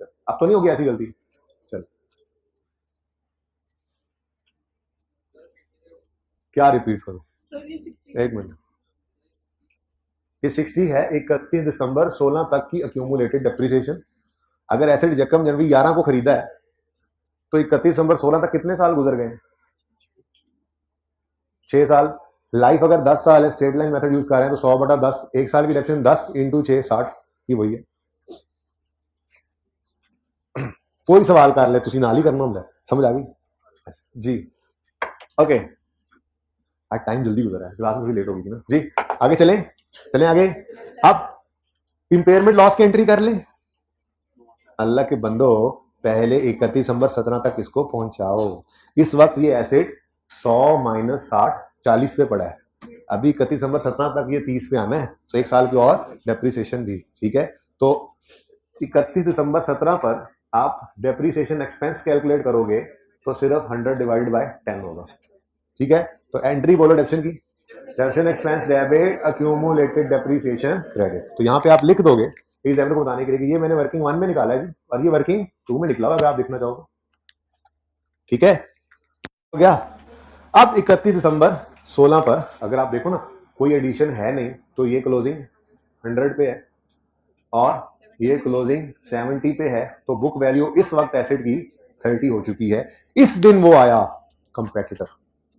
अब तो नहीं होगी ऐसी गलती। चल क्या रिपीट करूं? एक मिनट, ये 60 है 31 दिसंबर 16 तक की अक्यूमुलेटेड डेप्रिसिएशन। अगर एसेट यकम जनवरी 11 को खरीदा है तो 31 दिसंबर 16 तक कितने साल गुजर गए? 6 साल। लाइफ अगर 10 साल है, स्ट्रेट लाइन मेथड यूज कर रहे हैं तो 100/10, एक साल की डिडक्शन 10 × 6 60 की वही है। कोई सवाल कर ले तुसी नाल ही करना होंगे। समझ आ गई जी? ओके, आज टाइम जल्दी गुजरा है, क्लास में लेट हो गई थी ना जी। आगे चलें आगे। अब इंपेयरमेंट लॉस की एंट्री कर ले। अल्लाह के बंदो, पहले 31 दिसंबर 17 तक इसको पहुंचाओ। इस वक्त ये एसेट 100 - 60 40 पे पड़ा है। अभी 31 दिसंबर 17 तक ये 30 पे आना है, तो एक साल की और डेप्रिसिएशन भी। ठीक है, तो 31 दिसंबर 17 पर आप डेप्रिसिएशन एक्सपेंस कैलकुलेट करोगे तो सिर्फ 100 डिवाइडेड बाय 10 होगा। ठीक है, तो एंट्री बोलो डेप्शन की, डेप्शन expense debit accumulated depreciation credit. तो यहाँ पे आप लिख दोगे एग्जामिनर को बताने के लिए कि ये मैंने वर्किंग 1 में निकाला है जी और ये वर्किंग 2 में निकला हुआ, अगर आप देखना चाहो। ठीक है, हो गया। अब 31 दिसंबर 16 पर अगर आप देखो ना, कोई एडिशन है नहीं, तो ये क्लोजिंग 100 पे है और ये क्लोजिंग 70 पे है, तो बुक वैल्यू इस वक्त एसेट की 30 हो चुकी है। इस दिन वो आया कंपेटिटर,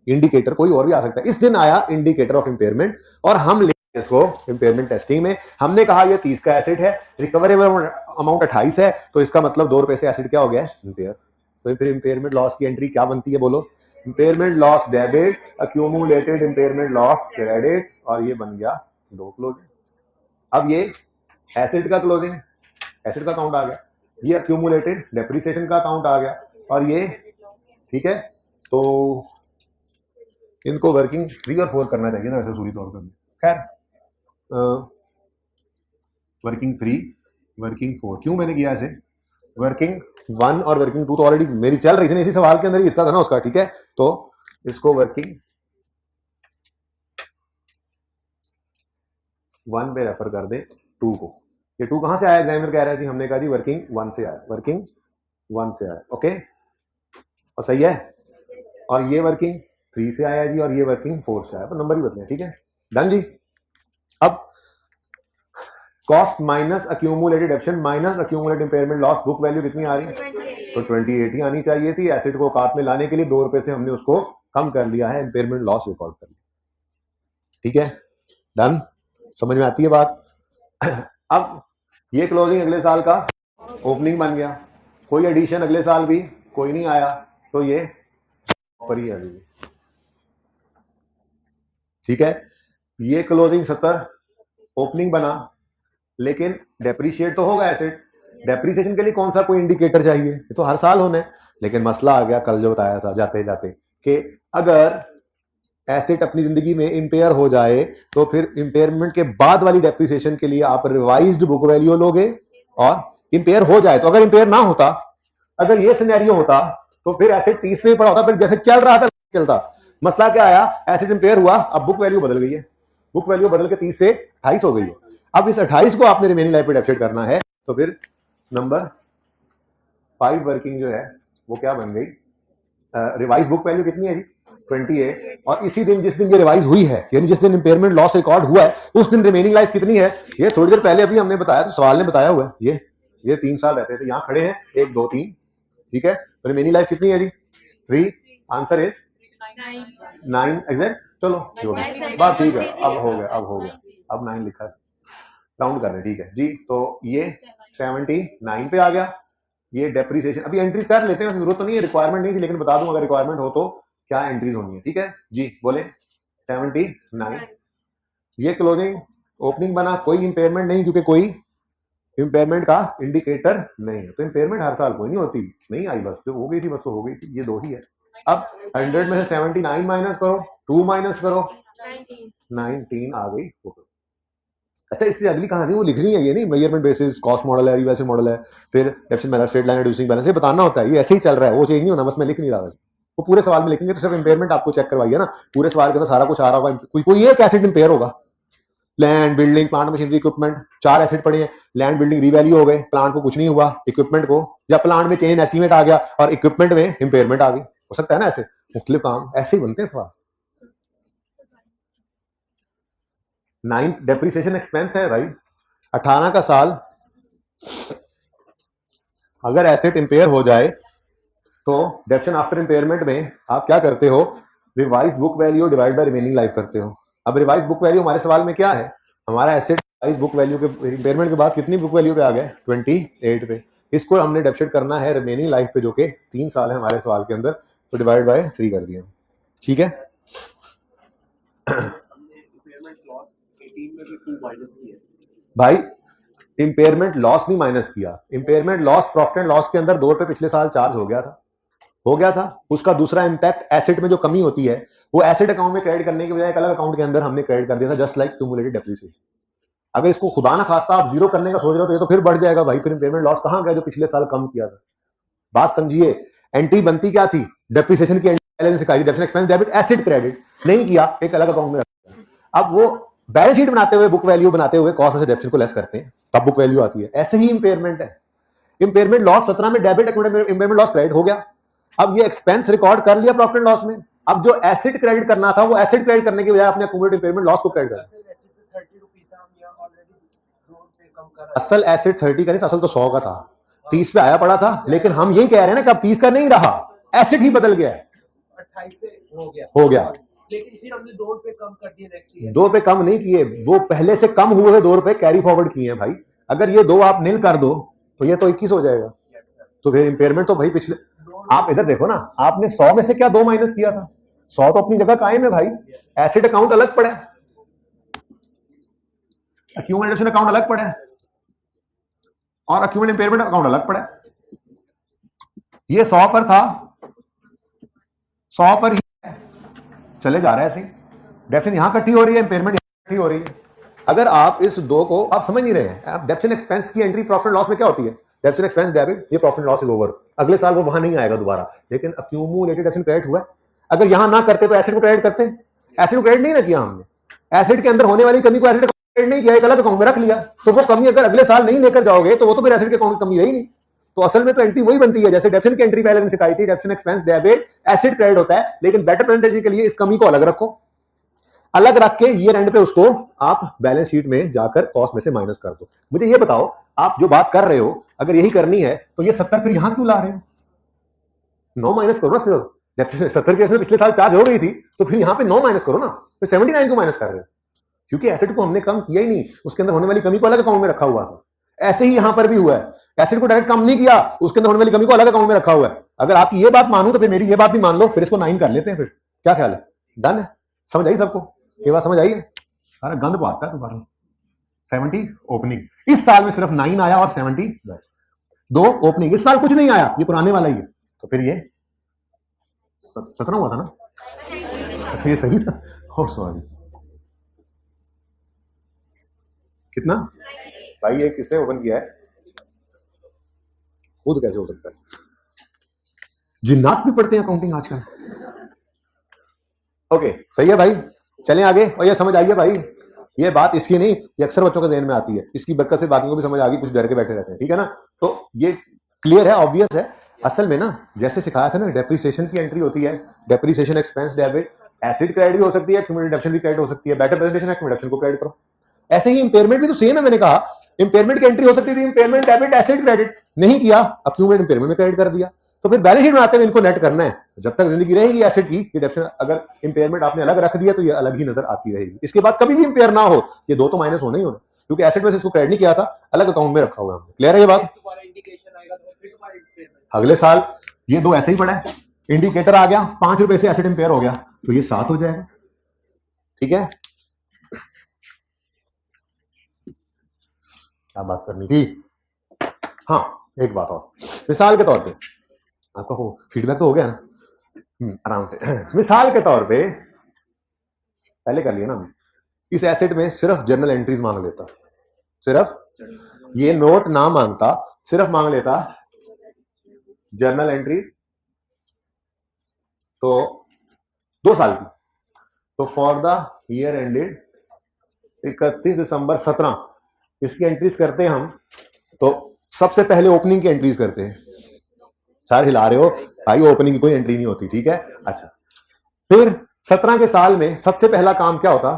इंडिकेटर कोई और भी आ सकता है। इस दिन आया इंडिकेटर ऑफ इंपेयरमेंट और हम इसको इंपेयरमेंट टेस्टिंग में हमने कहा ये 30 का एसेट है, रिकवरेबल अमाउंट 28 है, तो इसका मतलब 2 रुपए से एसेट क्या हो गया? इंपेयर। तो फिर इंपेयरमेंट लॉस की एंट्री क्या बनती है बोलो? Impairment loss debit accumulated impairment loss credit, और ये बन गया 2 क्लोजिंग। अब ये एसेट का क्लोजिंग, एसेट का अकाउंट आ गया, ये अक्यूमुलेटेड डेप्रिसिएशन का अकाउंट आ गया और ये। ठीक है, तो इनको वर्किंग 3 और 4 करना चाहिए ना वैसे सूरी तौर पर। खैर, वर्किंग 3 वर्किंग 4 क्यों मैंने किया ऐसे? वर्किंग 1 और वर्किंग 2 तो ऑलरेडी मेरी चल रही थी ना, इसी सवाल के अंदर ही हिस्सा था ना उसका। ठीक है, तो इसको वर्किंग 1 पे रेफर कर दे 2 को। ये 2 कहां से आया? एग्जामिनर कह रहा है जी, हमने कहा जी वर्किंग 1 से आया, वर्किंग 1 से आया। ओके, और सही है। और ये वर्किंग 3 से आया जी और ये वर्किंग 4 से आया, तो नंबर ही बदले। ठीक है, डन जी। अब cost minus accumulated डेप्शन minus accumulated impairment loss, book value कितनी आ रही? तो 28 ही आनी चाहिए थी। एसेट को काट में लाने के लिए 2 रुपए से हमने उसको कम कर लिया है, इंपेयरमेंट लॉस रिकॉर्ड कर लिया। ठीक है, डन, समझ में आती है बात? अब ये क्लोजिंग अगले साल का ओपनिंग बन गया, कोई एडिशन अगले साल भी कोई नहीं आया, तो ये पर ही आ गई। ठीक है, ये क्लोजिंग 70 ओपनिंग बना, लेकिन डेप्रिशिएट तो होगा एसेट। डेप्रिसिएशन के लिए कौन सा कोई इंडिकेटर चाहिए? ये तो हर साल होना है। लेकिन मसला आ गया कल जो बताया था जाते जाते कि अगर एसेट अपनी जिंदगी में इंपेयर हो जाए तो फिर इंपेयरमेंट के बाद वाली डेप्रिसिएशन के लिए आप रिवाइज्ड बुक वैल्यू लोगे, और इंपेयर हो जाए तो, अगर इंपेयर ना होता, अगर ये सिनेरियो होता तो फिर एसेट 30 में पड़ा होता, फिर जैसे चल रहा था चलता। मसला क्या आया? एसेट इंपेयर हुआ, अब बुक वैल्यू बदल गई है, बुक वैल्यू बदल के 30 से 28 हो गई है। अब इस 28 को आपने रिमेनिंग लाइफ पे डेप्रिसिएट करना है, तो फिर नंबर 5 वर्किंग जो है वो क्या बन गई? रिवाइज बुक वैल्यू कितनी है जी? 28। और इसी दिन जिस दिन ये रिवाइज हुई है, यानी जिस दिन इंपेयरमेंट लॉस रिकॉर्ड हुआ है, उस दिन रिमेनिंग लाइफ कितनी है? ये थोड़ी देर पहले अभी हमने बताया, तो सवाल ने बताया हुआ है, ये 3 साल रहते थे, यहाँ खड़े हैं 1 2 3। ठीक है, तो रिमेनिंग लाइफ कितनी है जी? 3। Answer is 9 exact. चलो बात ठीक है, अब हो गया अब 9 लिखा है। राउंड कर रहे हैं, ठीक है जी। तो ये 79 पे आ गया। ये डेप्रिसिएशन अभी एंट्रीज कर लेते हैं, जरूरत तो नहीं है, रिक्वायरमेंट नहीं थी, लेकिन बता दूं अगर रिक्वायरमेंट हो तो क्या एंट्रीज होनी है, ठीक है जी। बोले 79 ये क्लोजिंग ओपनिंग बना, कोई इंपेयरमेंट नहीं क्योंकि कोई इंपेयरमेंट का इंडिकेटर नहीं है। तो इंपेयरमेंट हर साल कोई नहीं होती, नहीं आई, बस जो हो गई थी बस वो हो गई थी, ये दो ही है। अब 100 में से 79 माइनस करो, 2 माइनस करो, 19 आ गई। अच्छा, इससे अगली कहानी वो लिखनी है, ये नहीं मेजरमेंट बेसिस, कॉस्ट मॉडल है, रिवर्सल मॉडल है, फिर deficit method, straight line, reducing balance, ये बताना होता है, ये ऐसे ही चल रहा है, वो चेंज नहीं होना, बस मैं लिख नहीं रहा। वैसे वो पूरे सवाल में लिखेंगे तो सिर्फ इंपेयरमेंट आपको चेक करवाइए ना, पूरे सवाल के अंदर सारा कुछ आ रहा होगा। कोई एक एसेट इंपेयर होगा, land, building, plant, machinery, equipment, 4 asset पड़े हैं। लैंड बिल्डिंग रीवैल्यू हो गए, प्लांट को कुछ नहीं हुआ, इक्विपमेंट को, या प्लांट में चेंज एस्टीमेट आ गया और इक्विपमेंट में इंपेयरमेंट आ गई, हो सकता है ना, ऐसे मुख्तलिफ काम ऐसे ही बनते हैं सवाल। 9 डेप्रिसिएशन एक्सपेंस है भाई, 18 का साल अगर एसेट इंपेयर हो जाए तो डेप्शन आफ्टर इंपेयरमेंट में आप क्या करते हो, revise book value divide by remaining life करते हो। अब रिवाइज बुक वैल्यू हमारे सवाल में क्या है, हमारा एसेट रिवाइज बुक वैल्यू के इंपेयरमेंट के बाद कितनी बुक वैल्यू पे आ गया, 28 पे। इसको हमने डेप्शन करना है रिमेनिंग लाइफ पे, जो कि 3 साल है हमारे सवाल के अंदर, तो डिवाइड बाय 3 कर दिया, ठीक है। भाई इंपेयरमेंट लॉस नहीं माइनस किया, impairment loss profit and loss के अंदर 2 रुपए पिछले साल चार्ज हो गया था। उसका दूसरा इंपैक्ट एसेट में जो कमी होती है वो एसेट अकाउंट में क्रेडिट करने के बजाय एक अलग अकाउंट के अंदर हमने क्रेडिट कर दिया था, जस्ट लाइक क्यूमुलेटेड डेप्रिसिएशन। अगर इसको खुदा ना खास्ता आप जीरो करने का सोच रहे हो तो ये तो फिर बढ़ जाएगा भाई, फिर इंपेयरमेंट लॉस कहां गया जो पिछले साल कम किया था। बात समझिए, एंट्री बनती क्या थी, डेप्रिसिएशन की बैलेंस सिखाई, depreciation expense debit asset credit नहीं किया, एक अलग अकाउंट में रखा। अब वो बैलेंस शीट बनाते हुए, बुक वैल्यू बनाते हुए कॉस्ट में से डेप्रिसिएशन को लेस करते हैं, तब बुक वैल्यू आती है। ऐसे ही इंपेयरमेंट है, इंपेयरमेंट लॉस 17 में डेबिट अकाउंट में इंपेयरमेंट लॉस क्रेडिट हो गया। अब ये एक्सपेंस रिकॉर्ड कर लिया प्रॉफिट एंड लॉस में, अब जो एसेट क्रेडिट करना था वो एसेट क्रेडिट करने के बजाय अपने अक्यूमुलेटेड इंपेयरमेंट लॉस को क्रेडिट कर। असल एसेट 30 का नहीं था, असल तो 100 का था, 30 पे आया पड़ा था, लेकिन हम यही कह रहे हैं ना कि अब 30 का नहीं रहा, एसेट ही बदल गया, 28 पे हो गया। लेकिन फिर हमने 2 रुपए कम कर दिए नेक्स्ट ईयर। 2 रुपए कम नहीं किए, वो पहले से कम हुए हैं 2 रुपए कैरी फॉरवर्ड किए हैं भाई। अगर ये 2 आप निल कर दो तो ये तो 21 हो जाएगा, तो फिर इंपेयरमेंट तो भाई पिछले, आप इधर देखो ना, आपने 100 में से क्या 2 माइनस किया था, 100 तो अपनी जगह कायम है भाई, एसेट अकाउंट अलग पड़ा है, एक्यूमुलेशन अकाउंट अलग पड़ा है और एक्यूमुलेट इंपेयरमेंट अकाउंट अलग पड़ा है। ये 100 पर था, 100 पर ही चले जा रहा है ऐसे, डेप्शन यहां इकट्ठी हो रही है, इंपेयरमेंट इकट्ठी हो रही है। अगर आप इस 2 को आप समझ नहीं रहे हैं, आप डेप्शन एक्सपेंस की एंट्री प्रॉफिट लॉस में क्या होती है, डेप्शन एक्सपेंस डेबिट, ये प्रॉफिट लॉस इज ओवर, अगले साल वो वहां नहीं आएगा दोबारा, लेकिन अक्यूमुलेटेड डेप्शन क्रेडिट हुआ। अगर यहां ना करते तो एसेट को क्रेडिट करते, एसेट को क्रेडिट नहीं ना किया हमने, एसेट के अंदर होने वाली कमी को एसेट क्रेडिट नहीं किया, एक अलग अकाउंट में रख लिया, तो वो कमी अगर अगले साल नहीं लेकर जाओगे तो वो तो फिर एसेट के अकाउंट की कमी रही नहीं। तो असल में तो एंट्री वही बनती है जैसे डेप्शन की एंट्री पहले दिन सिखाई थी, डेप्शन एक्सपेंस डेबिट एसेट क्रेडिट होता है, लेकिन बेटर प्रेजेंटेशन के लिए इस कमी को अलग रखो, अलग रख के ईयर एंड पे उसको आप बैलेंस शीट में जाकर कॉस्ट में से माइनस कर दो। मुझे ये बताओ, आप जो बात कर रहे हो अगर यही करनी है तो ये 70 फिर यहां क्यों ला रहे हो, 9 माइनस करो ना, सिर्फ 70 के पिछले साल चार्ज हो गई थी तो फिर यहां पे 9 माइनस करो ना, फिर 79 क्यों माइनस कर रहे हो, क्योंकि एसेट को हमने कम किया ही नहीं, उसके अंदर होने वाली कमी को अलग अकाउंट में रखा हुआ था। ऐसे ही यहां पर भी हुआ है, एसेट को डायरेक्ट कम नहीं किया, उसके अंदर होने वाली कमी को अलग अकाउंट में रखा हुआ है। अगर आपकी ये बात मानूं तो फिर मेरी ये बात भी मान लो, फिर इसको 9 कर लेते हैं, फिर क्या ख्याल है, डन है, समझ आई सबको ये बात, समझ आई है, सारा गंद पाता है दोबारा। 70 ओपनिंग, इस साल में सिर्फ 9 आया और 70 2 ओपनिंग, इस साल कुछ नहीं आया, ये पुराने वाला ही है, तो फिर ये 17 हुआ था ना, अच्छा ये सही था, और सॉरी कितना भाई, ये किसने ओपन किया है, खुद कैसे हो सकता है, जिन्नात भी पढ़ते हैं अकाउंटिंग आजकल। ओके सही है भाई, चलें आगे। और ये समझ आइए भाई, ये बात इसकी नहीं, ये अक्सर बच्चों के ज़हन में आती है, इसकी बरकत से बाकियों को भी समझ आ गई, कुछ डर के बैठे रहते हैं, ठीक है ना, तो ये क्लियर है, ऑब्वियस है। असल में ना जैसे सिखाया था ना, डेप्रिसिएशन की एंट्री होती है, depreciation expense debit, acid credit भी हो सकती है, क्यूमुलेटेड डेप्शन भी क्रेडिट हो सकती है, बेटर प्रेजेंटेशन एक्यूमुलेशन को क्रेडिट करो। ऐसे ही इंपेयरमेंट भी तो सेम है, मैंने कहा इंपेयरमेंट की एंट्री हो सकती थी, इंपेयरमेंट डेबिट एसिड क्रेडिट नहीं किया, अक्यूमुलेटेड इंपेयरमेंट में क्रेडिट कर दिया, तो फिर बैलेंस शीट बनाते हुए इनको नेट करना है, जब तक जिंदगी रहेगी एसेट की, ये डेप्शन अगर इंपेयरमेंट आपने अलग रख दिया तो ये अलग ही नजर आती रहेगी, इसके बाद कभी भी इंपेयर ना हो, ये 2 तो माइनस होना ही होना। क्योंकि एसेट में से इसको क्रेडिट नहीं किया था, अलग अकाउंट में रखा हुआ है। क्लियर है ये बात? अगले साल ये 2 ऐसे ही पड़ा है, इंडिकेटर आ गया, 5 रुपए से एसेट इंपेयर हो गया, तो ये 7 हो जाएगा। ठीक है, क्या बात करनी थी? हाँ, एक बात और, मिसाल के तौर पे आपका वो फीडबैक तो हो गया ना, आराम से। मिसाल के तौर पे पहले कर लिया ना, इस एसेट में सिर्फ जर्नल एंट्रीज मांग लेता, सिर्फ ये नोट ना मांगता, सिर्फ मांग लेता जर्नल एंट्रीज, तो 2 साल की, तो for the year ended 31 December 17 इसकी एंट्रीज करते हैं हम। तो सबसे पहले ओपनिंग की एंट्रीज करते हैं। सारे हिला रहे हो भाई, ओपनिंग की कोई एंट्री नहीं होती, ठीक है। अच्छा, फिर 17 के साल में सबसे पहला काम क्या होता,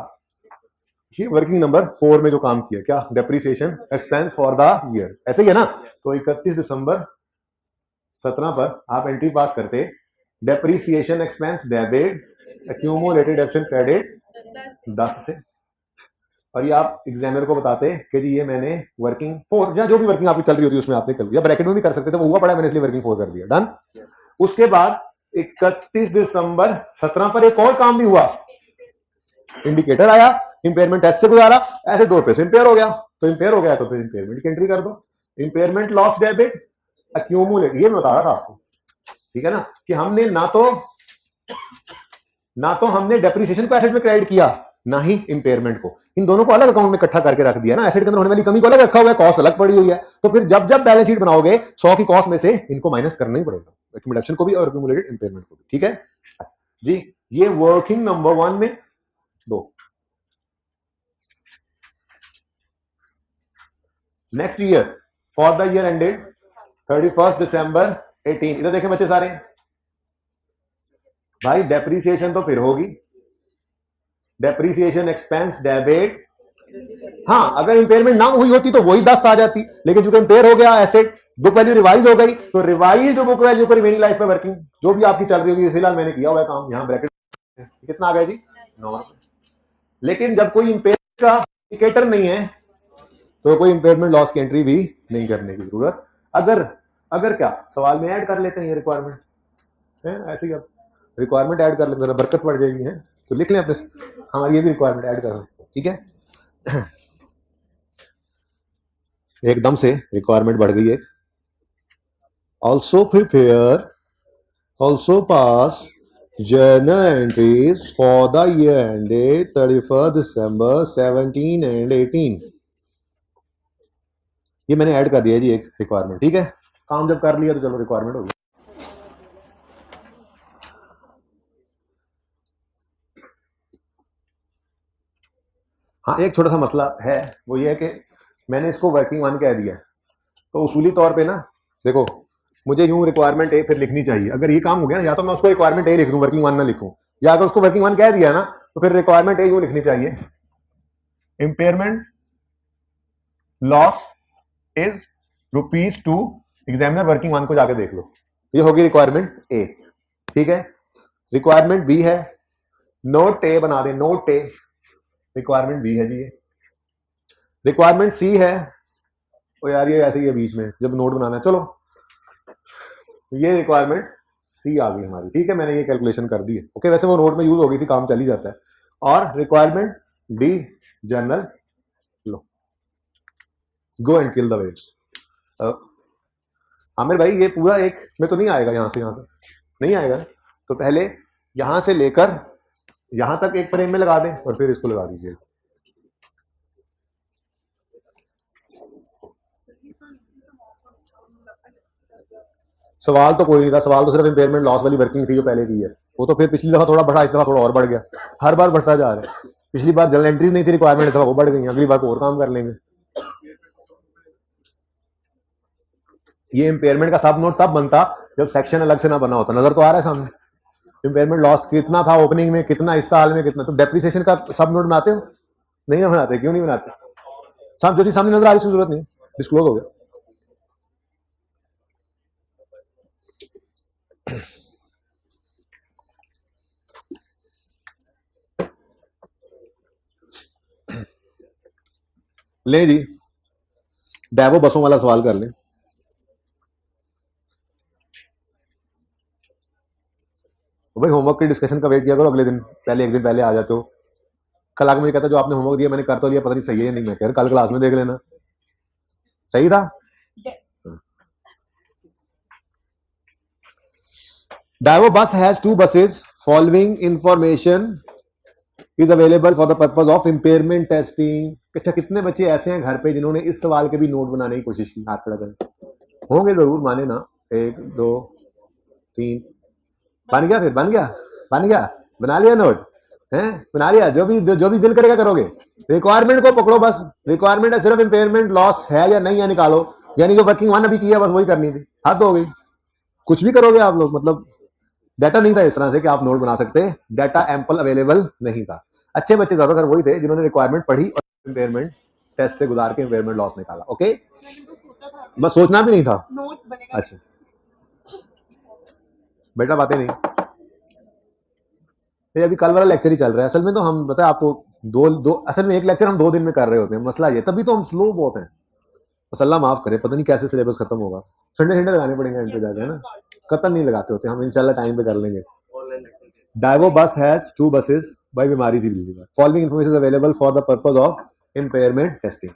ये वर्किंग नंबर 4 में जो काम किया, क्या, depreciation expense for the year, ऐसे ही है ना। तो 31 दिसंबर 17 पर आप एंट्री पास करते, depreciation expense debit, accumulated absent credit 10 से, और ये आप एग्जामिनर को बताते कि जी ये मैंने वर्किंग 4 या जो भी वर्किंग आपकी चल रही होती है उसमें आपने कर लिया, ब्रैकेट में भी कर सकते थे, वो हुआ पड़ा है मैंने इसलिए वर्किंग 4 कर दिया, डन। उसके बाद 31 दिसंबर 17 पर एक और काम भी हुआ, इंडिकेटर आया, इंपेयरमेंट टेस्ट से गुजारा, ऐसे 2 रुपए से इंपेयर हो गया, तो इंपेयर हो गया तो फिर इंपेयरमेंट की एंट्री कर दो, इंपेयरमेंट लॉस डेबिट एक्यूमुलेट, ये मैं बता रहा था आपको, ठीक है ना, कि हमने ना तो हमने डेप्रिसिएशन को एसेट में क्रेडिट किया, ना ही इंपेयरमेंट को, इन दोनों को अलग अकाउंट में इकट्ठा करके रख दिया ना, एसेट के अंदर होने वाली कमी को अलग रखा हुआ है, कॉस्ट अलग पड़ी हुई है, तो फिर जब जब बैलेंस शीट बनाओगे 100 की कॉस्ट में से इनको माइनस करना ही पड़ेगा, एक्यूमुलेशन को भी और एक्यूमुलेटेड इंपेयरमेंट को भी, ठीक है। अच्छा जी, ये वर्किंग नंबर 1 में 2। Next year for the year ended 31 दिसंबर 18, इधर देखें बच्चे सारे भाई, डेप्रिसिएशन तो फिर होगी, डेप्रिसिएशन एक्सपेंस डेबिट, हाँ अगर इंपेयरमेंट ना हुई होती तो वही 10 आ जाती, लेकिन जो इंपेयर हो गया एसेट, बुक वैल्यू रिवाइज हो गई, तो रिवाइज जो बुक वैल्यू को रिमेनिंग लाइफ में वर्किंग जो भी आपकी चल रही होगी, फिलहाल मैंने किया हुआ है काम, यहां ब्रैकेट कितना आ गया जी 9। लेकिन जब कोई इंपेयर का इंडिकेटर नहीं है तो कोई इंपेयरमेंट लॉस की एंट्री भी नहीं करने की जरूरत, अगर क्या सवाल में ऐड कर लेते हैं ये रिक्वायरमेंट है, ऐसे ही अब रिक्वायरमेंट ऐड कर लेते हैं, बरकत बढ़ जाएगी है, तो लिख लें अपने, हमारी ये भी रिक्वायरमेंट ऐड कर, ठीक है। एकदम से रिक्वायरमेंट बढ़ गई एक, also prepare, also pass journal entries for the year ended 31 December 17 and 18, ये मैंने ऐड कर दिया जी एक रिक्वायरमेंट, ठीक है। काम जब कर लिया तो चलो रिक्वायरमेंट हो गई। हाँ एक छोटा सा मसला है, वो ये है कि मैंने इसको वर्किंग 1 कह दिया, तो उसूली तौर पे ना देखो, मुझे यूं रिक्वायरमेंट ए फिर लिखनी चाहिए, अगर ये काम हो गया ना, या तो मैं उसको रिक्वायरमेंट ए लिख दूं, वर्किंग 1 ना लिखूं, या अगर उसको वर्किंग 1 कह दिया ना तो फिर रिक्वायरमेंट ए यूं लिखनी चाहिए, impairment loss is ₹2, examiner working 1 को जाके देख लो, ये होगी रिक्वायरमेंट ए, ठीक है। रिक्वायरमेंट बी है, नोट ए बना दे, नोट ए, रिक्वायरमेंट बी है जी ये। रिक्वायरमेंट सी है, ओ यार ये ऐसे ही है बीच में जब नोट बनाना है, चलो ये रिक्वायरमेंट सी आ गई हमारी, ठीक है, मैंने ये कैलकुलेशन कर दी है, ओके, वैसे वो नोट में यूज हो गई थी, काम चल ही जाता है। और requirement D journal, low go and kill the waves. Aamir भाई ये पूरा एक में तो नहीं आएगा, यहां से यहां तक नहीं आएगा, तो पहले यहां से लेकर यहां तक एक फ्रेम में लगा दें और फिर इसको लगा दीजिए। सवाल तो कोई नहीं था, सवाल तो सिर्फ इंपेयरमेंट लॉस वाली वर्किंग थी जो पहले की है, वो तो फिर पिछली दफा थोड़ा बढ़ा, इस दफा थोड़ा और बढ़ गया, हर बार बढ़ता जा रहा है, पिछली बार जनरल एंट्रीज नहीं थी रिक्वायरमेंट, इस दफा वो बढ़ गई, अगली बार को और काम कर लेंगे। ये इंपेयरमेंट का सब नोट तब बनता जब सेक्शन अलग से ना बना होता, नजर तो आ रहा है सामने, इंपेयरमेंट लॉस कितना था ओपनिंग में, कितना इस साल में, कितना, तो डेप्रिसिएशन का सब नोट बनाते हो, नहीं बनाते, क्यों नहीं बनाते, सब जो चीज सामने नजर आ रही जरूरत नहीं, डिस्क्लोज हो गया। ले जी, डैवो बसों वाला सवाल कर लें। तो भाई होमवर्क की डिस्कशन का वेट किया करो, अगले दिन पहले, एक दिन पहले आ जाते हो। कल आके मुझे कहता जो आपने होमवर्क दिया मैंने कर तो लिया, पता नहीं सही है या नहीं। मैं कह कल क्लास में देख लेना, सही था। डाइवो बस has 2 buses following information is available for the purpose of impairment testing. अच्छा, कितने बच्चे ऐसे हैं घर पे जिन्होंने इस सवाल के भी नोट बनाने की कोशिश की? हाथ खड़ा करें। होंगे जरूर, माने ना। 1 2 3 बन गया, फिर बन गया, बन गया, बना लिया नोट है, बना लिया। जो भी दिल करेगा करोगे। रिक्वायरमेंट को पकड़ो बस। रिक्वायरमेंट है सिर्फ इंपेयरमेंट लॉस है या नहीं है निकालो, यानी जो वर्किंग वन अभी किया बस वही करनी थी, हद हो गई। कुछ भी करोगे आप लोग, मतलब डाटा नहीं था इस तरह से कि आप नोट बना सकते, डाटा एम्पल अवेलेबल नहीं था। अच्छे बच्चे ज्यादातर वही थे जिन्होंने रिक्वायरमेंट पढ़ी और इंपेयरमेंट टेस्ट से गुजार के इंपेयरमेंट लॉस निकाला। ओके, मैं सोचना भी नहीं था। अच्छा बेटा, बातें नहीं, ये अभी कल वाला लेक्चर ही चल रहा है। असल में तो हम बताए आपको असल में एक लेक्चर हम 2 दिन में कर रहे होते हैं। मसला ये, तभी तो हम स्लो बहुत हैं। बस अल्लाह माफ करे, पता नहीं कैसे सिलेबस खत्म होगा। संडे लगाने पड़ेंगे एंड पे जाके, है ना। कतल नहीं लगाते होते हम, इंशाल्लाह टाइम पे कर लेंगे। डाइवो बस हैज 2 buses भाई, बीमारी थी बिजली। Following information available for the purpose of impairment testing.